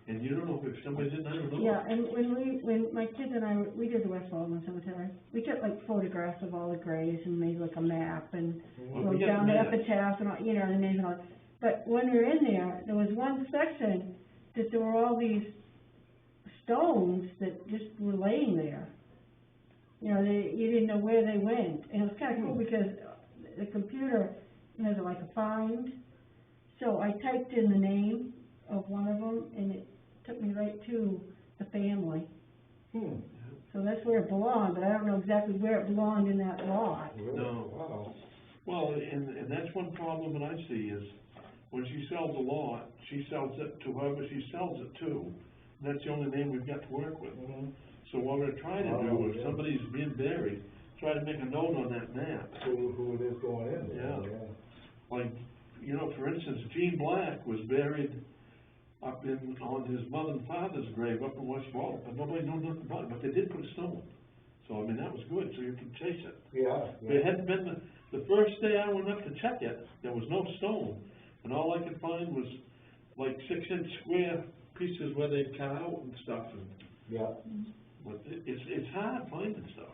and you don't know if somebody's in there, I don't know. Yeah, and when my kids and I, we did the West Walden Cemetery, we took like photographs of all the graves and made like a map and Well, wrote we got down the maps. epitaphs and all, you know, the names and all. But when we were in there was one section that there were all these stones that just were laying there. You know, you didn't know where they went, and it was kinda cool because the computer has like a find. So I typed in the name of one of them, and it took me right to the family. Hmm. So that's where it belonged, but I don't know exactly where it belonged in that lot. Really? No. Wow. Well, and that's one problem that I see is, when she sells a lot, she sells it to whoever she sells it to. That's the only name we've got to work with. Mm-hmm. So what we're trying to do, Oh, if yeah. somebody's being buried, try to make a note on that map. Who it is going in there, Yeah. Like, you know, for instance, Gene Black was buried up on his mother and father's grave up in West Walden, but nobody knew nothing about it, but they did put a stone. So, I mean, that was good, so you could chase it. Yeah, There yeah. hadn't been, the first day I went up to check it, there was no stone, and all I could find was like 6-inch square pieces where they'd cut out and stuff, and, Yeah. but it's hard finding stuff.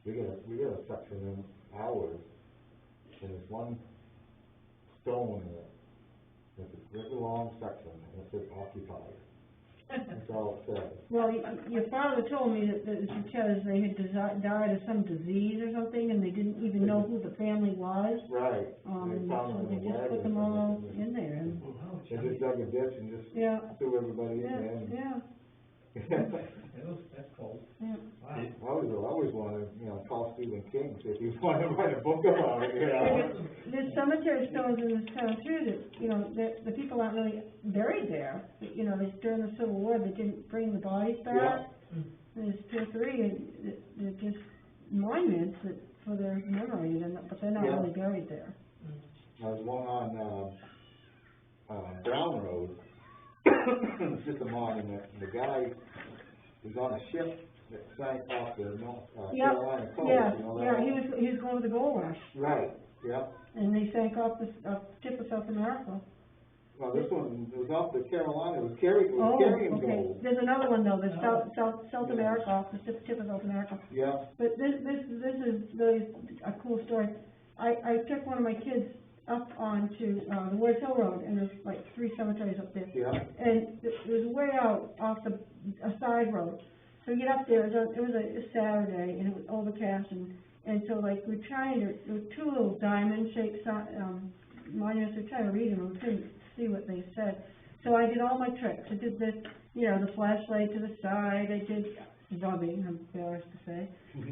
We got a section in ours, and there's one stone in it. It's a really long section, and it says occupied. That's all it says. Well, your father told me that it's because they had died of some disease or something, and they didn't even know who the family was. Right. They found So it they in a just wagon put them or all something. in there, and, They just dug a ditch and just yeah, threw everybody in yeah, there. and- yeah, That's cold. yeah. I always wanted, call Stephen King, see if he wanted to write a book about it, you know? There's cemetery stones in this town too that, you know, the people aren't really buried there. You know, during the Civil War, they didn't bring the bodies back. There's 2 or 3, and they're just monuments for their memory, but they're not Yeah. really buried there. There's one on, Brown Road, it's just a monument, and the guy was on a ship that sank off the Yep, Carolina coast, yeah, you know yeah, that he one? was going to the gold rush, Right, yep. and they sank off the tip of South America. Well, this one, it was off the Carolina, it was carrying Okay, gold. there's another one though, there's South America, off the tip of South America. Yeah, But this is really a cool story. I took one of my kids up onto, the Woods Hill Road, and there's like 3 cemeteries up there. yeah, And it was way out off a side road. So you get up there, it was a Saturday, and it was overcast, and so like we're trying to, there were 2 little diamond-shaped, monuments, we're trying to read them, we couldn't see what they said. So I did all my tricks, I did the flashlight to the side, I did rubbing, I'm embarrassed to say.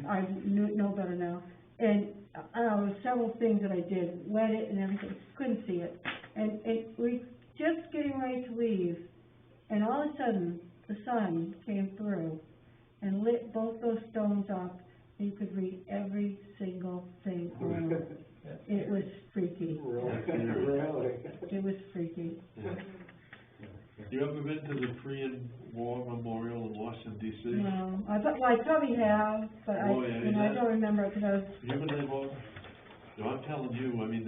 I know better now. And, there were several things that I did, wet it and everything, couldn't see it. And we just getting ready to leave, and all of a sudden, the sun came through and lit both those stones up, and you could read every single thing on them. It was freaky. really. It was freaky. Yeah. You ever been to the Korean War Memorial in Washington DC? No, I I probably have, but Oh, yeah, I don't remember it, 'cause I was, You remember that wall? No, I'm telling you, I mean,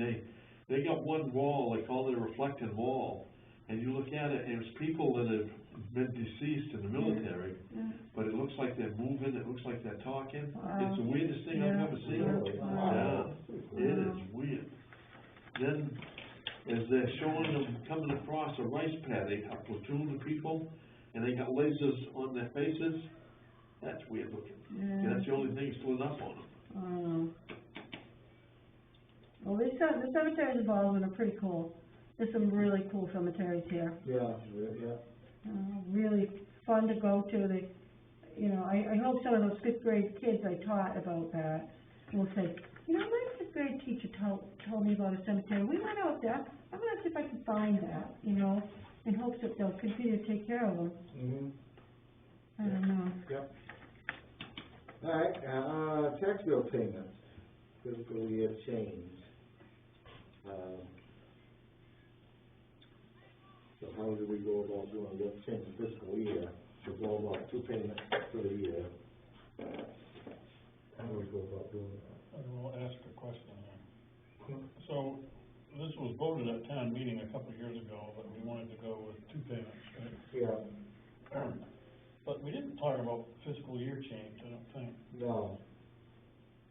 they got one wall, they call it a reflecting wall, and you look at it, and it's people that have been deceased in the military, yeah. but it looks like they're moving, it looks like they're talking. Wow. It's the weirdest thing I've Yeah. ever seen. Really? Wow. Yeah, it is weird. Then, as they're showing them coming across a rice paddy, a platoon of people, and they got lasers on their faces, that's weird looking. Yeah. That's the only thing that's lit up on them. Well, the cemeteries in Baldwin are pretty cool. There's some really cool cemeteries here. Yeah, yeah. Really fun to go to. I hope some of those fifth grade kids I taught about that will say, my fifth grade teacher told me about a cemetery. We went out there. I'm gonna see if I can find that, in hopes that they'll continue to take care of them. Mm-hmm. I don't know. Yep. All right, tax bill payments, fiscal year change. So how do we go about doing that change in fiscal year, to go about 2 payments for the year? How do we go about doing that? I will ask a question here. So, this was voted at town meeting a couple of years ago, that we wanted to go with 2 payments, right? Yeah, But we didn't talk about fiscal year change, I don't think. no,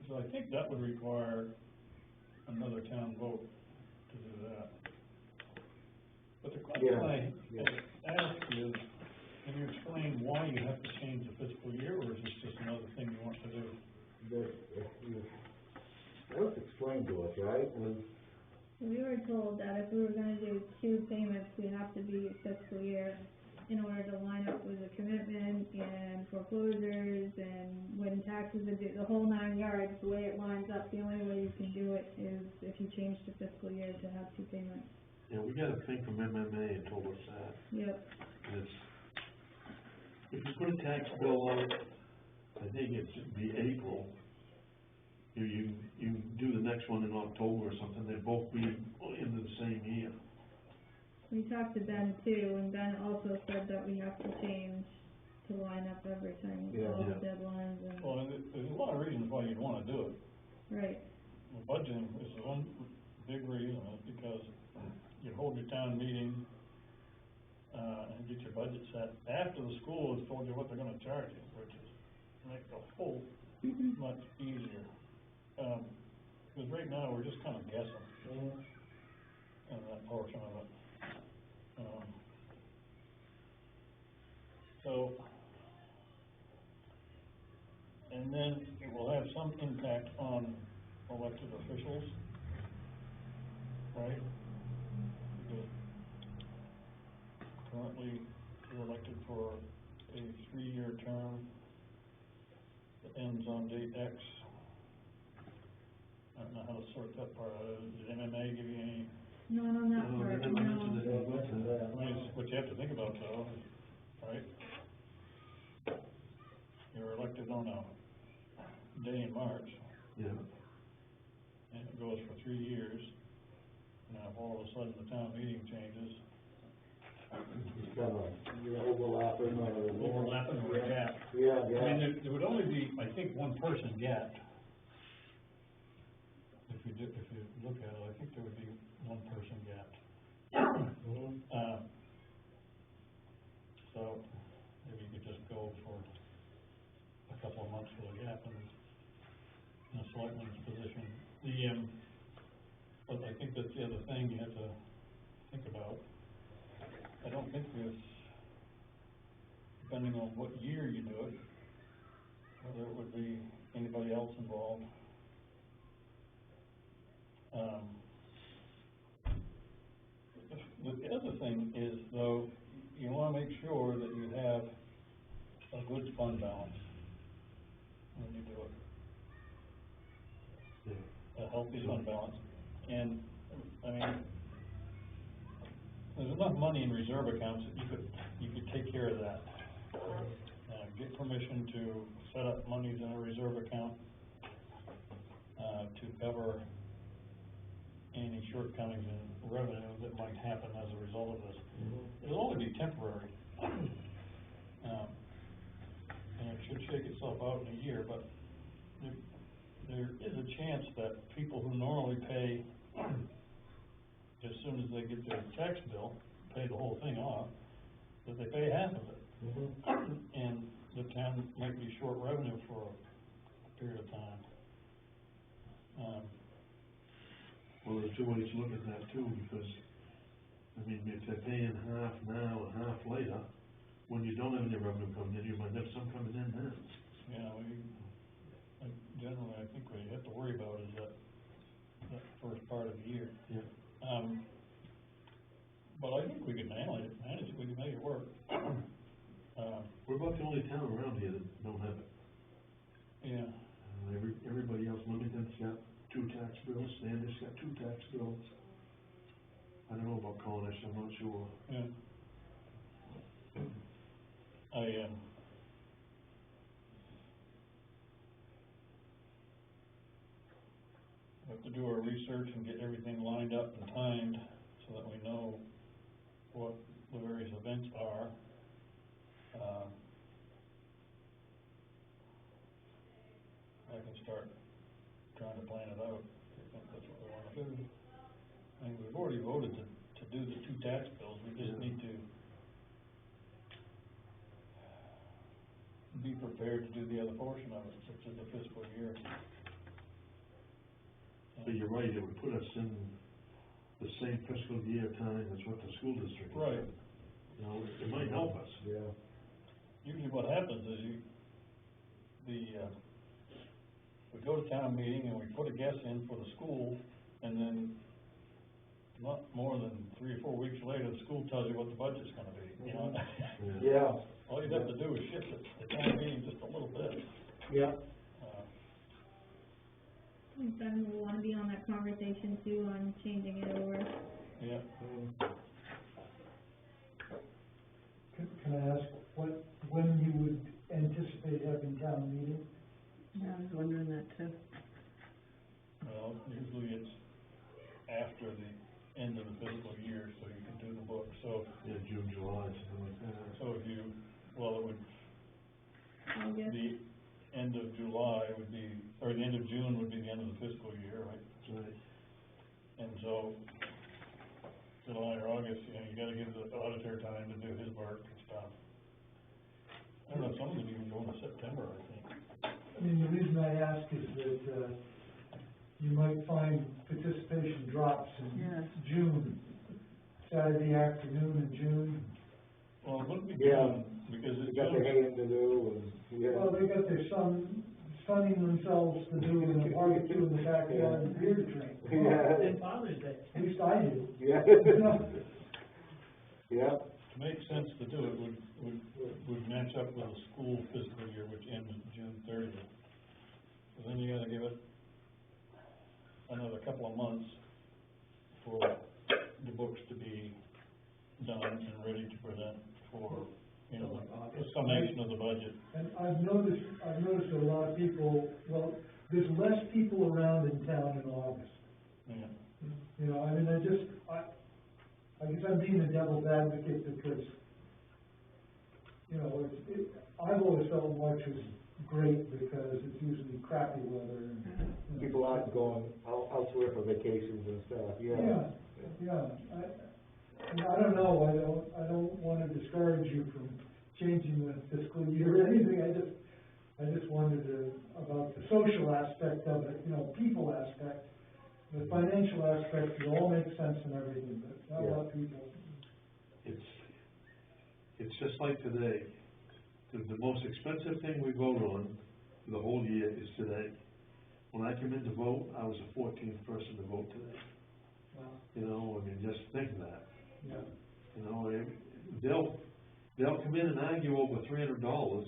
So I think that would require another town vote to do that. But the question Yeah. I ask is, can you explain why you have to change the fiscal year, or is this just another thing you want to do? that was explained to us, right? We were told that if we were gonna do 2 payments, we have to be fiscal year in order to line up with the commitment and foreclosures and when taxes are due, the whole 9 yards, the way it lines up, the only way you can do it is if you change to fiscal year to have 2 payments. Yeah, we got a thing from MMA and told us that. Yep. And if you put a tax bill out, I think it should be April. You do the next one in October or something, they'd both be into the same year. We talked to Ben too, and Ben also said that we have to change to line up everything, Yeah. all the Yeah. deadlines and, Well, there's a lot of reasons why you'd wanna do it. right. Well, budgeting is one big reason, is because you hold your town meeting, and get your budget set after the school has told you what they're gonna charge you, which is make the whole much easier. Because right now, we're just kinda guessing in that portion of it. And then it will have some impact on elected officials, right? Because currently, you're elected for a 3-year term that ends on date X. I don't know how to sort that part out. Did MMA give you any? Not on that No, part, they never mentioned no. it. Yeah, mention that. I mean, it's what you have to think about though, right? You're elected on a day in March, Yeah. and it goes for 3 years. Now, if all of a sudden the town meeting changes, It's kind of, overlapping or. overlapping or a gap. Yeah, I mean, there would only be, I think, one person gapped. If you look at it, I think there would be one person gapped. So, maybe you could just go for a couple of months for the gap in a selectman's position. But I think that's the other thing you have to think about. I don't think there's, depending on what year you do it, whether it would be anybody else involved. The other thing is, though, you wanna make sure that you have a good fund balance when you do it. A healthy fund balance. And, I mean, there's enough money in reserve accounts that you could take care of that. Get permission to set up monies in a reserve account, to cover any shortcomings in revenue that might happen as a result of this. It'll only be temporary. And it should shake itself out in a year, but there is a chance that people who normally pay as soon as they get their tax bill, pay the whole thing off, that they pay half of it. And the town might be short revenue for a period of time. Well, there's two ways to look at that too, because, I mean, if they're paying half now and half later, when you don't have any revenue coming in, you might have some coming in then. Yeah, generally, I think what you have to worry about is that first part of the year. Yeah. But I think we can manage it, we can make it work. We're about the only town around here that don't have it. Yeah. Everybody else, Wilmington's got 2 tax bills, Sanders got 2 tax bills. I don't know about Cornish, I'm not sure. Yeah. We have to do our research and get everything lined up and timed so that we know what the various events are. I can start trying to plan it out, I think that's what we wanna do. I mean, we've already voted to do the 2 tax bills, we just need to be prepared to do the other portion of it, such as the fiscal year. But you're right, it would put us in the same fiscal year time as what the school district is. Right. You know, it might help us. Yeah. Usually what happens is we go to town meeting and we put a guess in for the school, and then not more than 3 or 4 weeks later, the school tells you what the budget's gonna be, you know? Yeah. All you have to do is shift it, the town meeting just a little bit. Yeah. And then we'll wanna be on that conversation too on changing it over. Yeah. Can I ask when you would anticipate having town meeting? Yeah, I was wondering that too. Well, usually it's after the end of the fiscal year, so you can do the book, so. Yeah, June, July, something like that. So if you, well, it would, August. the end of July would be, or the end of June would be the end of the fiscal year, right? Right. And so, July or August, you know, you gotta give the auditor time to do his work and stuff. I don't know, some of them even go into September, I think. I mean, the reason I ask is that, you might find participation drops in June, Saturday afternoon in June. Well, it wouldn't be Yeah. June, because You it's got the haying to do and, yeah. Well, they got their sunning themselves to do in the barbecue in the backyard and beer to drink. Yeah. And Father's Day. At least I do. Yeah. You know? Yeah. To make sense to do it would match up with the school fiscal year, which ends June 30th. So then you gotta give it another couple of months for the books to be done and ready to present for, you know, the summation of the budget. And I've noticed that a lot of people, well, there's less people around in town in August. Yeah. You know, I mean, I guess I'm being a devil's advocate because, you know, I've always felt March was great because it's usually crappy weather and, you know. People aren't going elsewhere for vacations and stuff, Yeah. And I don't know, I don't wanna discourage you from changing the fiscal year or anything, I just wondered about the social aspect of it, you know, people aspect. The financial aspect, it all makes sense and everything, but not a lot of people. It's just like today. The most expensive thing we vote on for the whole year is today. When I come in to vote, I was the 14th person to vote today. Wow. You know, I mean, just think of that. Yeah. You know, they'll come in and argue over $300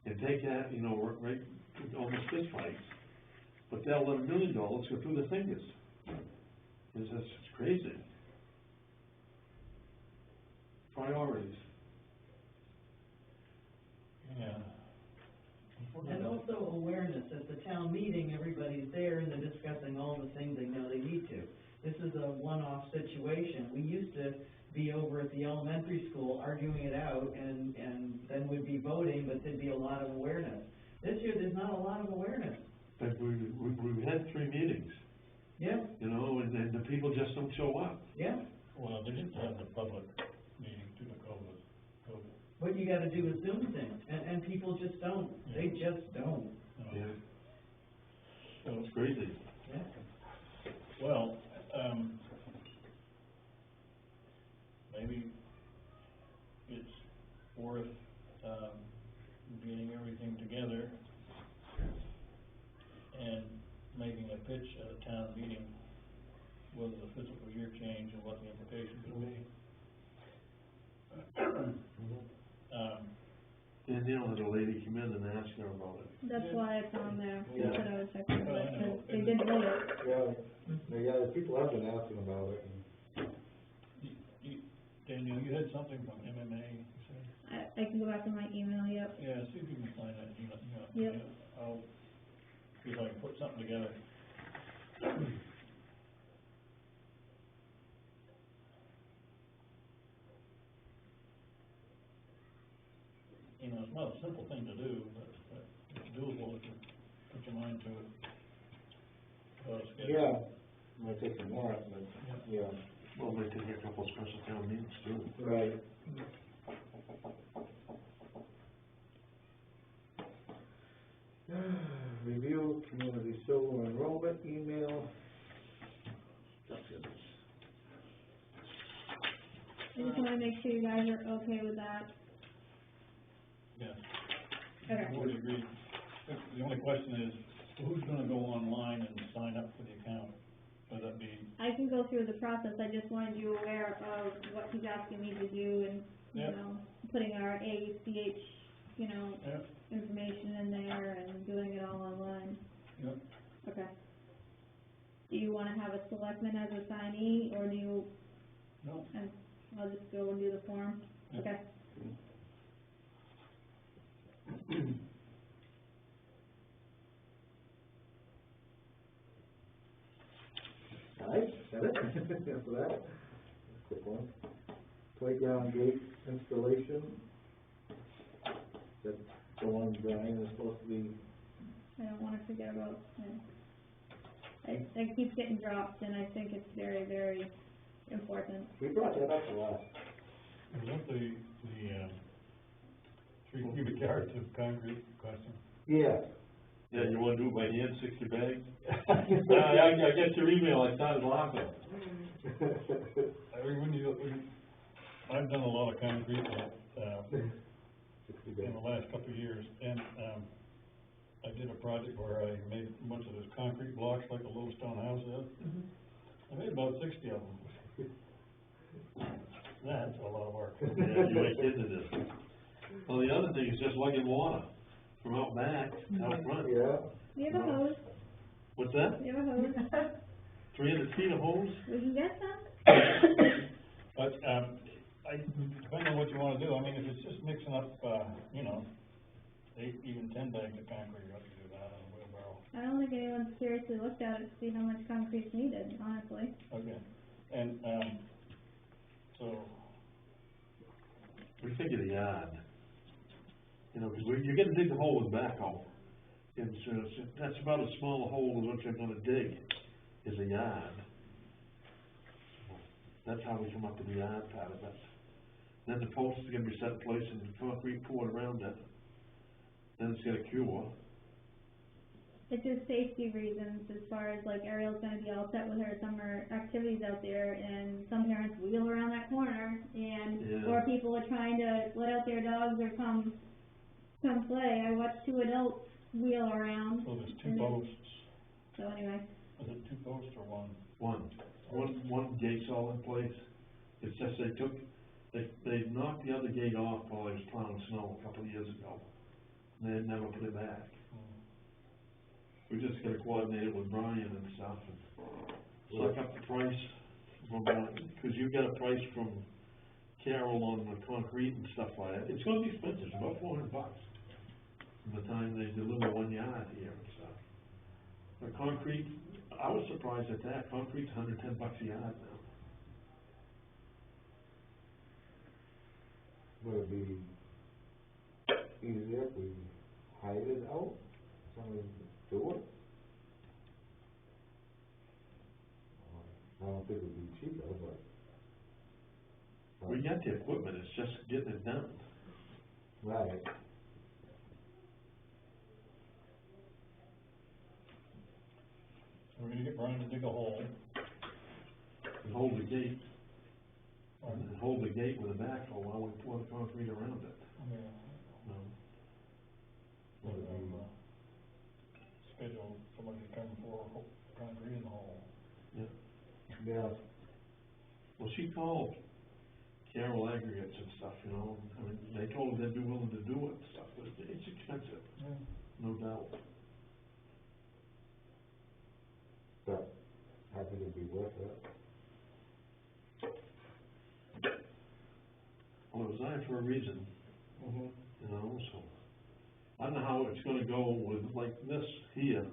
and take that, you know, right, almost fist fights. But they'll let $1 million go through their fingers. It's crazy. Priorities. Yeah. And also awareness, at the town meeting, everybody's there and they're discussing all the things they know they need to. This is a one-off situation We used to be over at the elementary school arguing it out, and then we'd be voting, but there'd be a lot of awareness. This year, there's not a lot of awareness. But we've had 3 meetings, Yeah, you know, and the people just don't show up. yeah. Well, they didn't have the public meeting due to COVID. What you gotta do is Zoom things, and people just don't. They just don't. Yeah. So, It's crazy. Yeah. well, maybe it's worth, getting everything together and making a pitch at a town meeting, whether the fiscal year change and what the implications will be. Danielle had a lady come in and ask her about it. That's why it's on there, Yeah. that's what I was checking, I know. because they did vote it. Yeah, the people have been asking about it, and Daniel, you had something from MMA, you said? I can go back to my email, yep. Yeah, see if you can find that, Yep. I'll see if I can put something together. You know, it's not a simple thing to do, but it's doable if you put your mind to it. yeah, it might take some more, but, yeah. Well, they take a couple special town meetings too. Right. Review community solar enrollment email. I just wanna make sure you guys are okay with that. Yeah. Okay. I would agree. The only question is, who's gonna go online and sign up for the account? Would that be, I can go through the process, I just wanted you aware of what he's asking me to do and, you Yep. know, putting our ACH, you know, yeah, information in there and doing it all online. yeah. Okay. Do you wanna have a selectman as a signee, or do you, No, and I'll just go and do the form? Yeah. Okay. Alright, that it? After that, quick one. Playground gate installation. That's the one Brian is supposed to be, I don't wanna forget about it. It keeps getting dropped, and I think it's very, very important. we brought that up last. is that the 3 cubic yards of concrete question? Yeah. Yeah, you wanna do it by hand, 60 bags? I get your email, I started laughing. I mean, I've done a lot of concrete, in the last couple of years, and, I did a project where I made a bunch of those concrete blocks like a little stone house is. I made about 60 of them. That's a lot of work. Yeah, you ain't kidding this. Well, the other thing is just lugging water from out back, out front. Yeah. You have a hose, What's that? you have a hose, 300 feet of hose? we can get some. But, depending on what you wanna do, I mean, if it's just mixing up, you know, 8, even 10 bags of concrete, you have to do that on a wheelbarrow. I don't think anyone's seriously looked at it to see how much concrete's needed, honestly. Okay, and, so, We figured a yard. You know, 'cause you're gonna dig the hole with backhoe. And so that's about as small a hole as what you're gonna dig, is a yard. That's how we come up with the yard part of it. Then the post is gonna be set in place and the concrete poured around it. Then it's gonna cure. It's just safety reasons, as far as like Ariel's gonna be all set with her summer activities out there, and some parents wheel around that corner, and, Yeah. or people are trying to let out their dogs or come play. I watched 2 adults wheel around, so there's 2 And then- posts, so anyway, is it 2 posts or 1? One gate's all in place. It's just they knocked the other gate off while I was plowing snow a couple of years ago. And they never put it back. We just gotta coordinate it with Brian and stuff and suck up the price from, cause you got a price from Carol on the concrete and stuff like that. It's gonna be expensive, it's about $400 from the time they deliver 1 yard here and stuff. The concrete, I was surprised at that, concrete's $110 a yard now. would it be easier if we hired it out, somebody to do it? I don't think it'd be cheaper, but. We got the equipment, it's just getting it done. Right. We're gonna get Brian to dig a hole. And hold the gate, and hold the gate with a backhoe while we pour the concrete around it. Yeah. No. Schedule somebody to come for concrete in the hole. Yeah, Well, she called Carroll Aggregates and stuff, you know, I mean, they told her they'd be willing to do it and stuff, but it's expensive, Yeah. no doubt. but I think it'd be worth it. Well, it was there for a reason, Mm-hmm. you know, so. I don't know how it's gonna go with like this here.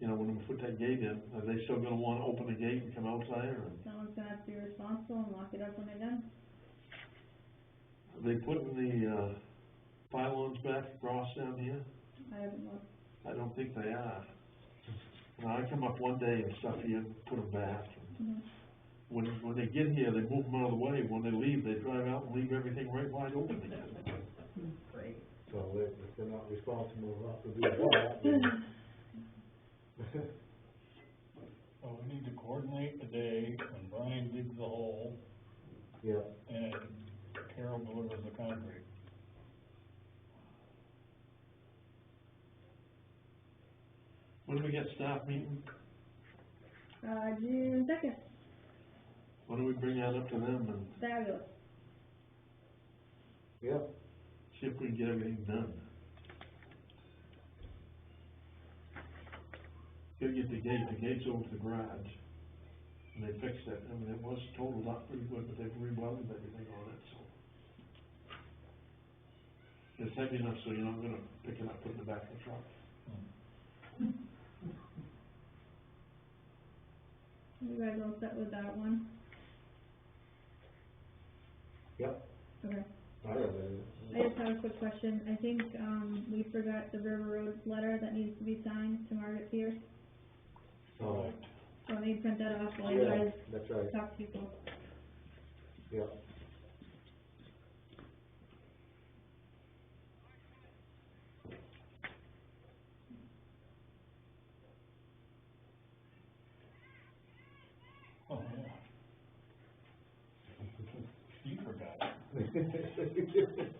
You know, when we put that gate in, are they still gonna wanna open the gate and come out there, and Someone's gonna have to be responsible and lock it up when they're done. are they putting the, pylons back across down here? I haven't looked. I don't think they are. You know, I come up one day and stuff here and put them back. Mhm. When they get here, they move them out of the way. When they leave, they drive out and leave everything right wide open again. Great. So if they're not responsible enough to do that, then. So we need to coordinate the day when Brian digs the hole Yeah, and Carol delivers the concrete. When do we get staff meeting? June 2nd, When do we bring that up to them and fabulous. yeah, see if we can get everything done? Gotta get the gate's over to the garage, and they fixed it, I mean, it was totaled up pretty good, but they've rewelded everything on it, so. It's heavy enough so you're not gonna pick it up, put it in the back of the truck. You guys all set with that one? yep, Okay. I don't know. I just have a quick question. I think, we forgot the River Road letter that needs to be signed to Margaret Pierce. Oh, So I need to print that off while you yeah, guys that's right, talk to people. yeah. Oh, yeah. You forgot it.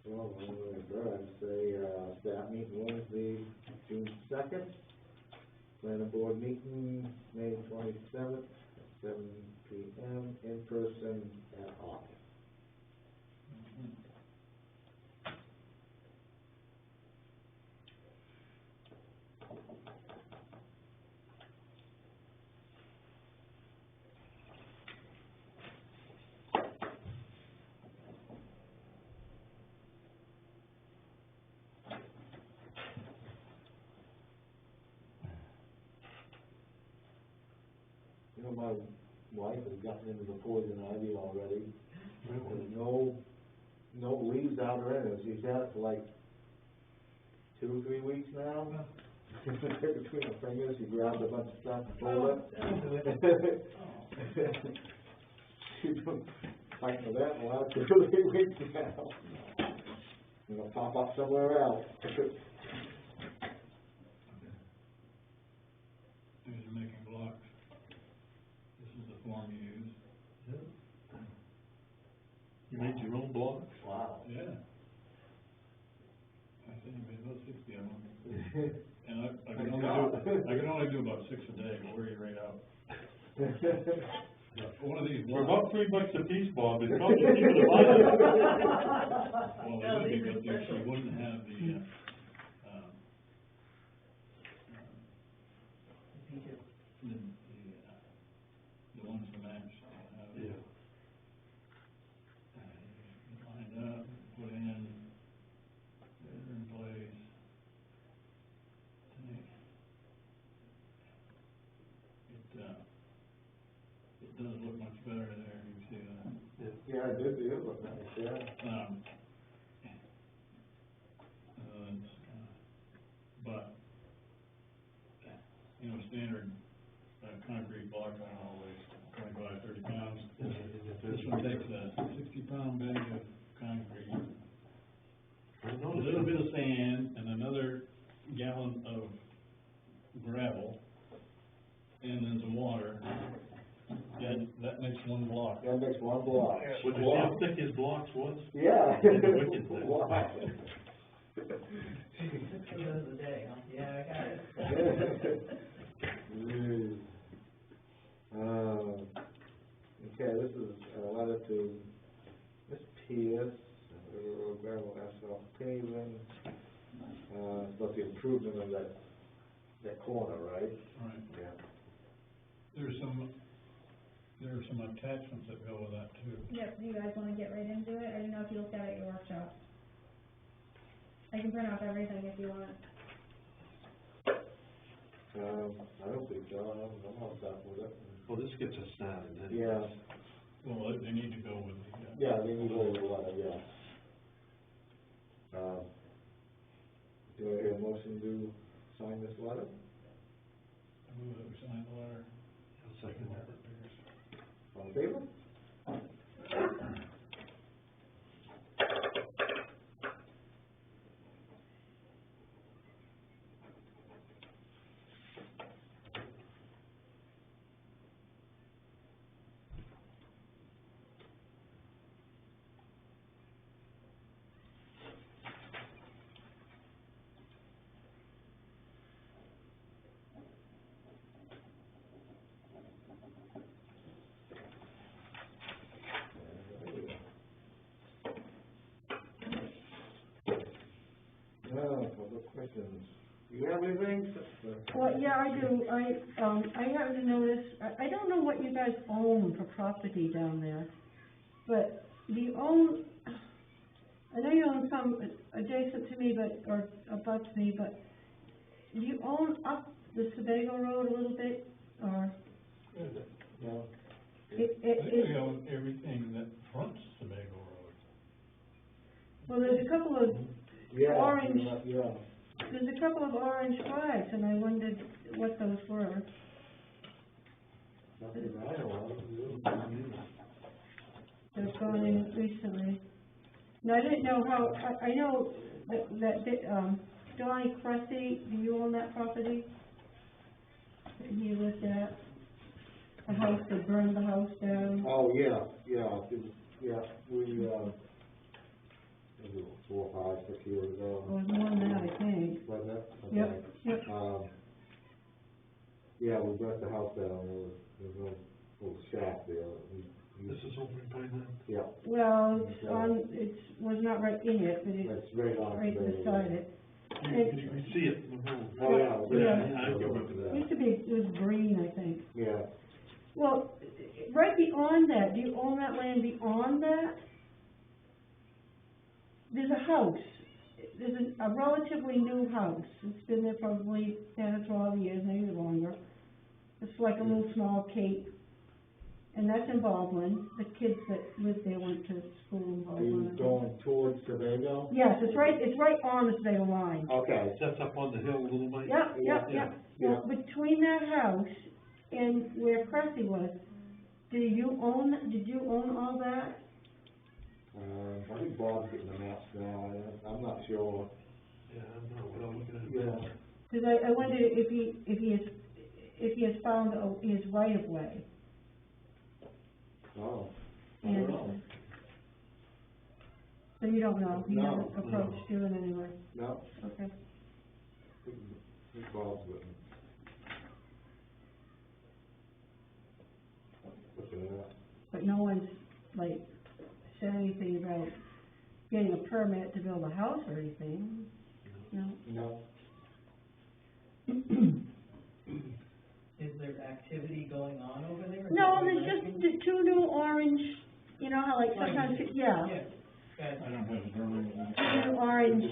Well, I'd say, staff meeting Wednesday, June 2nd. Planning board meeting, May 27th, at 7 p.m., in person at Hawk. You know, my wife has gotten into the poison ivy already. There's no leaves out or in it. She's had it for like 2 or 3 weeks now. Between her fingers, she grabbed a bunch of stuff and pulled it. She's been fighting with that in the last 2 or 3 weeks now. It'll pop up somewhere else. These are making blocks. This is the form you use. You made your own blocks? Wow. Yeah. I think you made about 60 of them. And I can only do about 6 a day, but where you right out. One of these For blocks. about $3 a piece, Bob, it's probably cheaper to buy it. Well, it would be, but she wouldn't have the, it does look much better there, you can see that. Yeah, it did look nice, yeah. But, you know, standard, concrete block, I don't know, weighs 25, 30 pounds. This one takes a 60-pound bag of concrete, a little bit of sand, and another gallon of gravel, and then some water. Yeah, that makes one block. That makes one block. Would you see how thick his blocks was? Yeah. Wicked thick. Wow. 2 those a day, huh? Yeah, I got it. Okay, this is a letter to Miss Pierce, gravel asphalt paving, about the improvement of that corner, right? Right. Yeah. There are some attachments that go with that too. Yep, do you guys wanna get right into it? I didn't know if you looked at it at your workshop. I can print off everything if you want. I don't think so, I'm all set with it. Well, this gets us started, then. Yeah, Well, they need to go with the, yeah, they need to go with the letter, yeah. Do I hear a motion to sign this letter? I move that we sign the letter. I'll second that. All in favor? Public questions. You have anything? Well, yeah, I do. I happen to notice, I don't know what you guys own for property down there, but do you own, I know you own some adjacent to me, or above me, but do you own up the Sebago Road a little bit, or? No. I think we own everything that fronts Sebago Road. Well, there's a couple of Yeah. orange, Yeah. there's a couple of orange flags, and I wondered what those were. Nothing I know of. They've gone in recently. Now, I didn't know how, I know that Donnie Cressy, do you own that property? He lived at, the house, they burned the house down. Oh, yeah, we, maybe 4, 5, 6 years ago. It was more than that, I think. Was it? Yep, Okay. yep. Yeah, we burnt the house down, there was a little shack there. This is over in Pineland. Yeah, Well, it's on, was not right in it, but it's that's right on. right beside it. You can see it in the road. Oh, yeah. Yeah. I remember It that. used to be, it was green, I think. Yeah, Well, right beyond that, do you own that land beyond that? There's a house, there's a relatively new house, it's been there probably 10 or 12 years, maybe longer. It's like a little small cape, and that's in Baldwin, the kids that live there went to school in are you Baldwin. going towards Sebago? Yes, it's right on the state line. Okay, That's up on the hill a little bit. Yep, yep, yep. Well, between that house and where Cressy was, did you own all that? I think Bob's getting the maps now, I'm not sure. Yeah, I'm not well looking at it. Yeah. Cause I wondered if he has found his right of way. Oh, I don't know. So you don't know, you No, haven't approached you in any way? No, Okay. I think Bob's getting. Looking at that. But no one's, like, said anything about getting a permit to build a house or anything, no? No. Is there activity going on over there? No, there's just the 2 new orange, you know how like sometimes, yeah, Yeah, I don't have a drawing. two orange,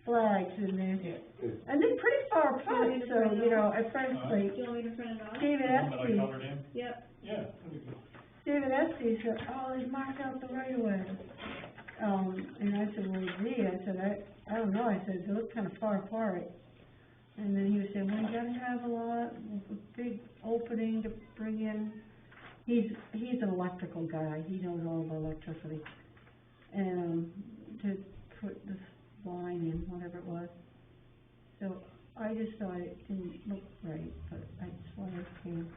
flags in there. yeah. And they're pretty far apart, so, you know, at first, like, Do you want me to print it off? David The one that I Estes, colored in? Yep. Yeah, that'd be good. David Estes said, oh, they marked out the right of way. And I said, well, gee, I said, I don't know, I said, they look kind of far apart. And then he said, well, you gotta have a lot, a big opening to bring in, he's an electrical guy, he knows all about electricity. And, to put this line in, whatever it was. So, I just thought it didn't look right, but that's why I came.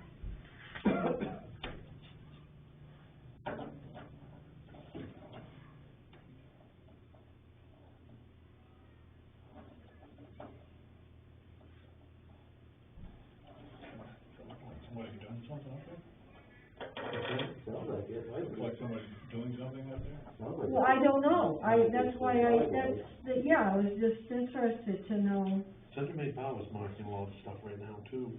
Somebody doing something up there? Sounds like it, might Looks be. like somebody's doing something up there? Sounds like Well, it. I don't know, that's why Driveway. yeah, I was just interested to know. Central Maine Power's marking a lot of stuff right now too.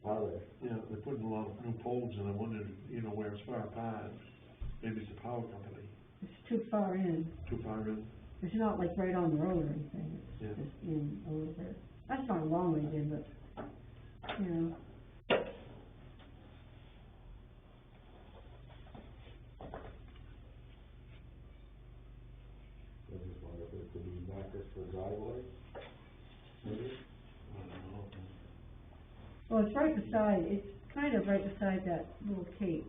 Are they? Yeah, they're putting a lot of new poles and I wondered, you know, where it's far apart, maybe it's a power company, It's too far in, too far in. it's not like right on the road or anything, Yeah. it's just in a little bit. That's not a long way in, but, you know. I just wonder if it could be markers for driveway, maybe? I don't know. Well, it's right beside, it's kind of right beside that little cape,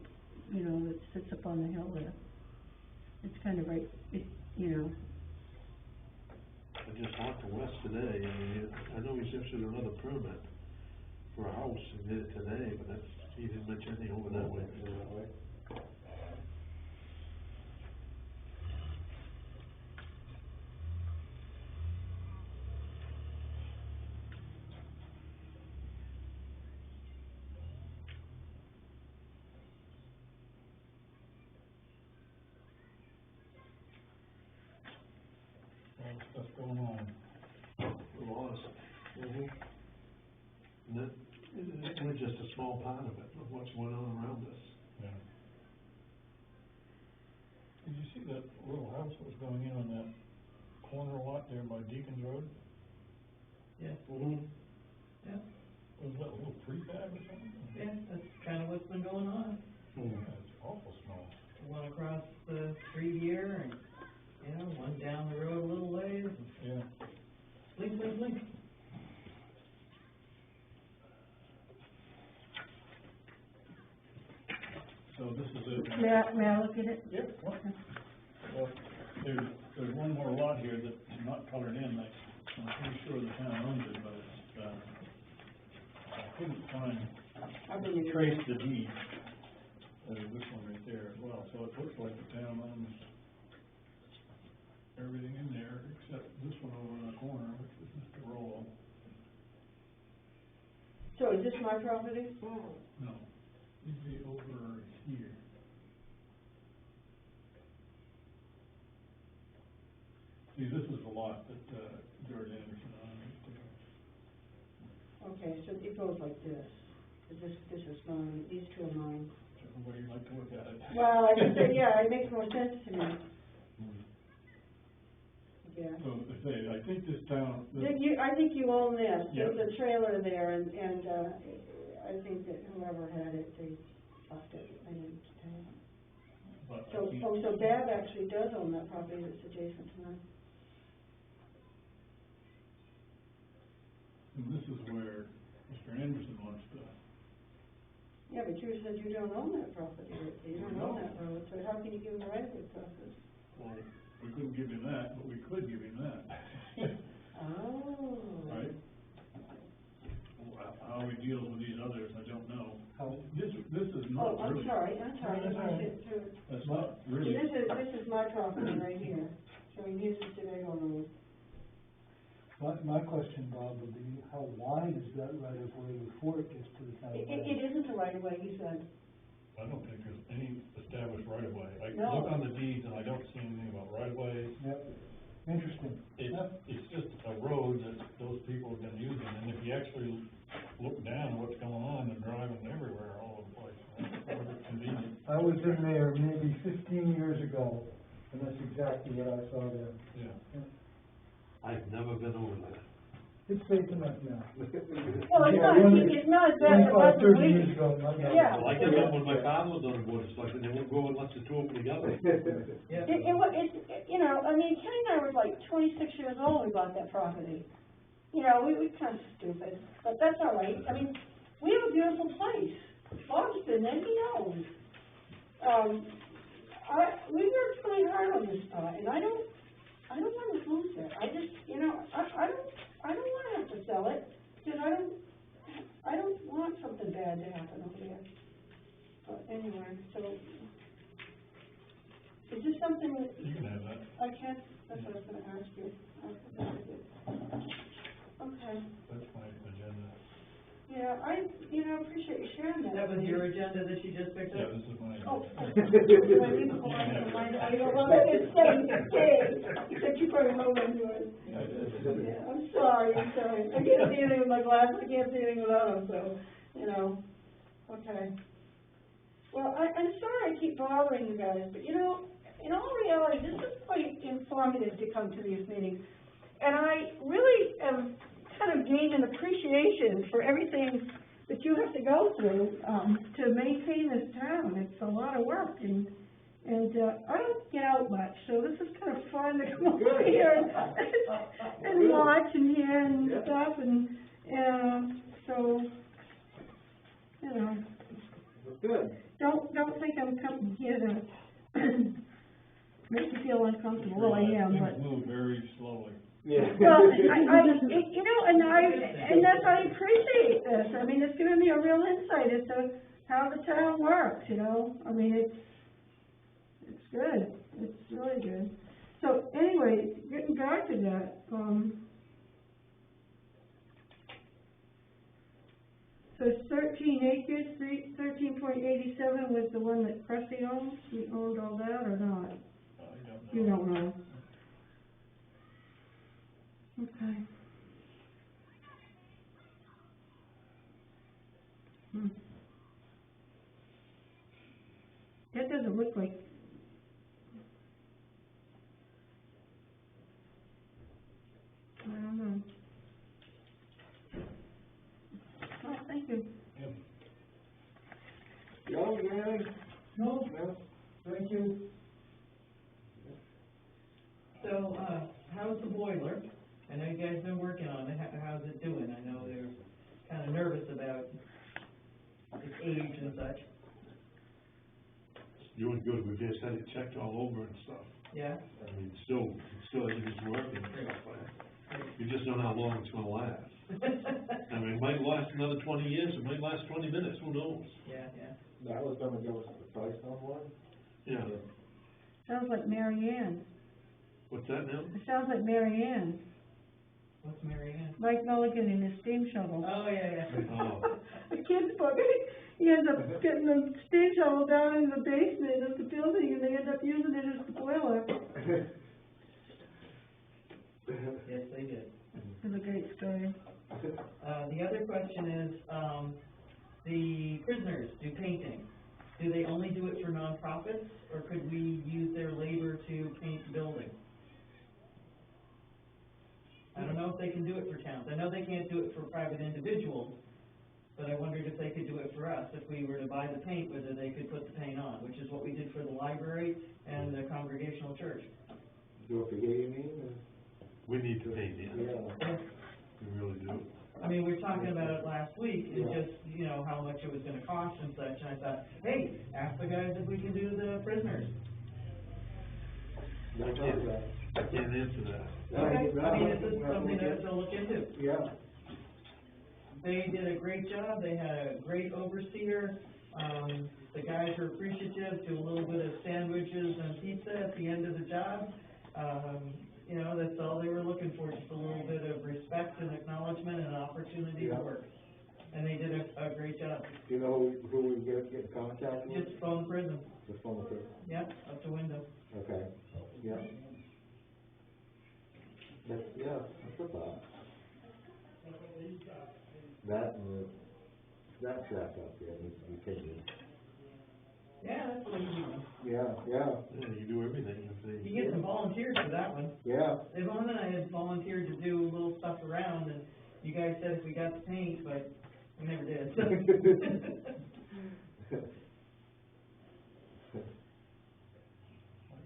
you know, that sits up on the hill there. It's kind of right, it, you know, I just talked to Wes today, and I know he's issued another permit for a house, he did it today, but that's, he didn't mention anything over that way. That way? All the stuff going on. The laws. And that, we're just a small part of it, of what's going on around us. Yeah. Did you see that little house that was going in on that corner lot there by Deacon's Road? Yeah, Mm-hmm. yeah, Was that a little prefab or something? yeah, that's kind of what's been going on. Yeah, it's awful small. One across the street here, and, you know, one down the road a little ways, and Yeah. blink, blink, blink. So this is it. may I look at it? Yep. Well, there's one more lot here that's not colored in, like, I'm pretty sure the town owns it, but it's, I couldn't find, trace the deed. There's this one right there as well, so it looks like the town owns everything in there, except this one over in the corner, which is Mr. Rollo. So is this my property? No, it'd be over here. See, this is the lot that, George Anderson owned right there. Okay, so it goes like this, this is mine, these two are mine. Whichever way you like to look at it. Well, I just say, yeah, it makes more sense to me. Yeah. So, to say, I think this town, I think you own this, Yeah. there's a trailer there, and, I think that whoever had it, they left it, I didn't tell. but I So, can't, so Bab actually does own that property that's adjacent to mine. and this is where Mr. Anderson wants to, Yeah, but you said you don't own that property, you don't own that road, so how can you give him a right of way process? well, we couldn't give him that, but we could give him that. Oh. Right? How he deals with these others, I don't know. How, This is Oh, not I'm really, sorry, No, that's all right. That's not See, really, this is my property right here, so he uses Sedago Road. my question, Bob, would be, how wide is that right of way before it gets to the town It line? isn't a right of way, he said. I don't think there's any established right of way. I No. look on the deeds and I don't see anything about right of ways. Yep, interesting. It's just a road that those people have been using, and if you actually look down what's going on, they're driving everywhere all over the place. It's convenient. I was in there maybe 15 years ago, and that's exactly what I saw there. Yeah. I've never been over there. It's safe enough now. Well, it's Yeah, not, when- it's not as bad as it was 25, 30 when years we, ago, not now. Yeah. Well, I did that when my father was on the board of selectmen, they won't go unless the two of them together. Yeah. you know, I mean, Kenny and I were like 26 years old when we bought that property. You know, we kind of stupid, but that's all right. I mean, we have a beautiful place. Bob's been there, he knows. We worked really hard on this spot, and I don't want to lose it. I just, you know, I don't want to have to sell it, because I don't want something bad to happen over there. But anyway, so, is this something that You can have that. I can't, that's what I was gonna ask you. Okay, That's my agenda. yeah, appreciate you sharing that. That was your agenda that you just picked Yeah, up? this is my Oh, agenda. do I leave it behind on mine? I go, well, let it stay, you said you brought it over and yours. Yeah, I did. Yeah, I'm sorry. I can't see anything with my glasses, I can't see anything without them, so, you know, okay. Well, I'm sorry I keep bothering you guys, but you know, in all reality, this is quite informative to come to these meetings. And I really am kind of gained an appreciation for everything that you have to go through, to maintain this town. It's a lot of work, and I don't get out much, so this is kind of fun to come over here and watch and hear and stuff, and, so, you know. Good. Don't think I'm coming here to make you feel uncomfortable. Well, I am, but. Things move very slowly. Yeah. Well, you know, and that's, I appreciate this. I mean, it's given me a real insight as to how the town works, you know? I mean, it's good. It's really good. So anyway, getting back to that, so it's 13 acres, 13.87 was the one that Cressy owns? He owned all that or not? I don't know. You don't know? Okay. That doesn't look like. I don't know. Oh, thank you. Joe, you got anything? No, No? thank you. So, how's the boiler? I know you guys have been working on it, how's it doing? I know they're kind of nervous about its age and such. It's doing good, we've just had it checked all over and stuff. Yeah? I mean, still everything's working and stuff, but you just don't know how long it's gonna last. I mean, it might last another 20 years, it might last 20 minutes, who knows? Yeah. That was gonna give us the price on one? Yeah, Sounds like Mary Ann. what's that now? It sounds like Mary Ann. What's Mary Ann? Mike Mulligan and his steam shovel. Oh, yeah. Oh, The kid's book, he ends up getting the steam shovel down in the basement of the building, and they end up using it as the boiler. Yes, they did. It's a great story. The other question is, the prisoners do painting. Do they only do it for nonprofits, or could we use their labor to paint the building? I don't know if they can do it for towns. I know they can't do it for private individuals, but I wondered if they could do it for us. If we were to buy the paint, whether they could put the paint on, which is what we did for the library and the Congregational Church. Do it for you, you mean? we need to paint it, Yeah. we really do. I mean, we were talking about it last week, and Yeah. just, you know, how much it was gonna cost and such, and I thought, hey, ask the guys if we can do the prisoners. Don't talk about it. I can't answer that. Okay, I mean, this is something to look into. Yeah. They did a great job, they had a great overseer, the guys are appreciative, do a little bit of sandwiches and pizza at the end of the job. You know, that's all they were looking for, just a little bit of respect and acknowledgement and an opportunity to Yeah. work. And they did a great job. Do you know who we get in contact with? Just phone prison, The phone with her? yep, up to window. Okay, yeah. That's, yeah, that's a thought. That and that track up there needs to be taken. Yeah, that's what you do. Yeah, Yeah, you do everything, if they. You get some volunteers for that one. yeah. Yvonne and I had volunteered to do little stuff around, and You guys said if we got the paint, but we never did, so. Like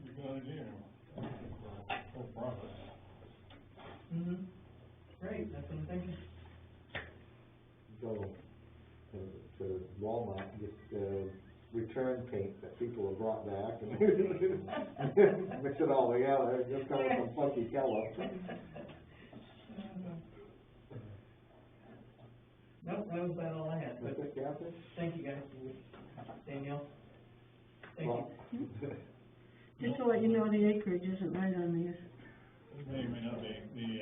a good idea, for profit. Mm-hmm. Great, that's what I'm thinking. Go to Walmart, and get, return paint that people have brought back and mix it all together, just come with some funky color. Nope, that was about all I had, That's but it, Captain? thank you guys. Danielle? Thank Well, you. Just to let you know, the acreage isn't right on these. It may or may not be,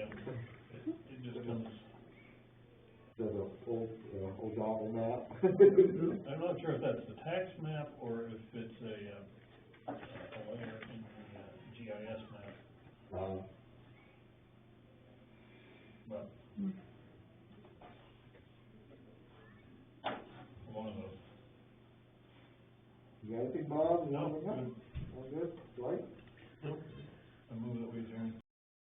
it just comes, There's a old doggle map. I'm not sure if that's the tax map or if it's a layer in the GIS map, but one of those. You got anything, Bob? You No, want to know?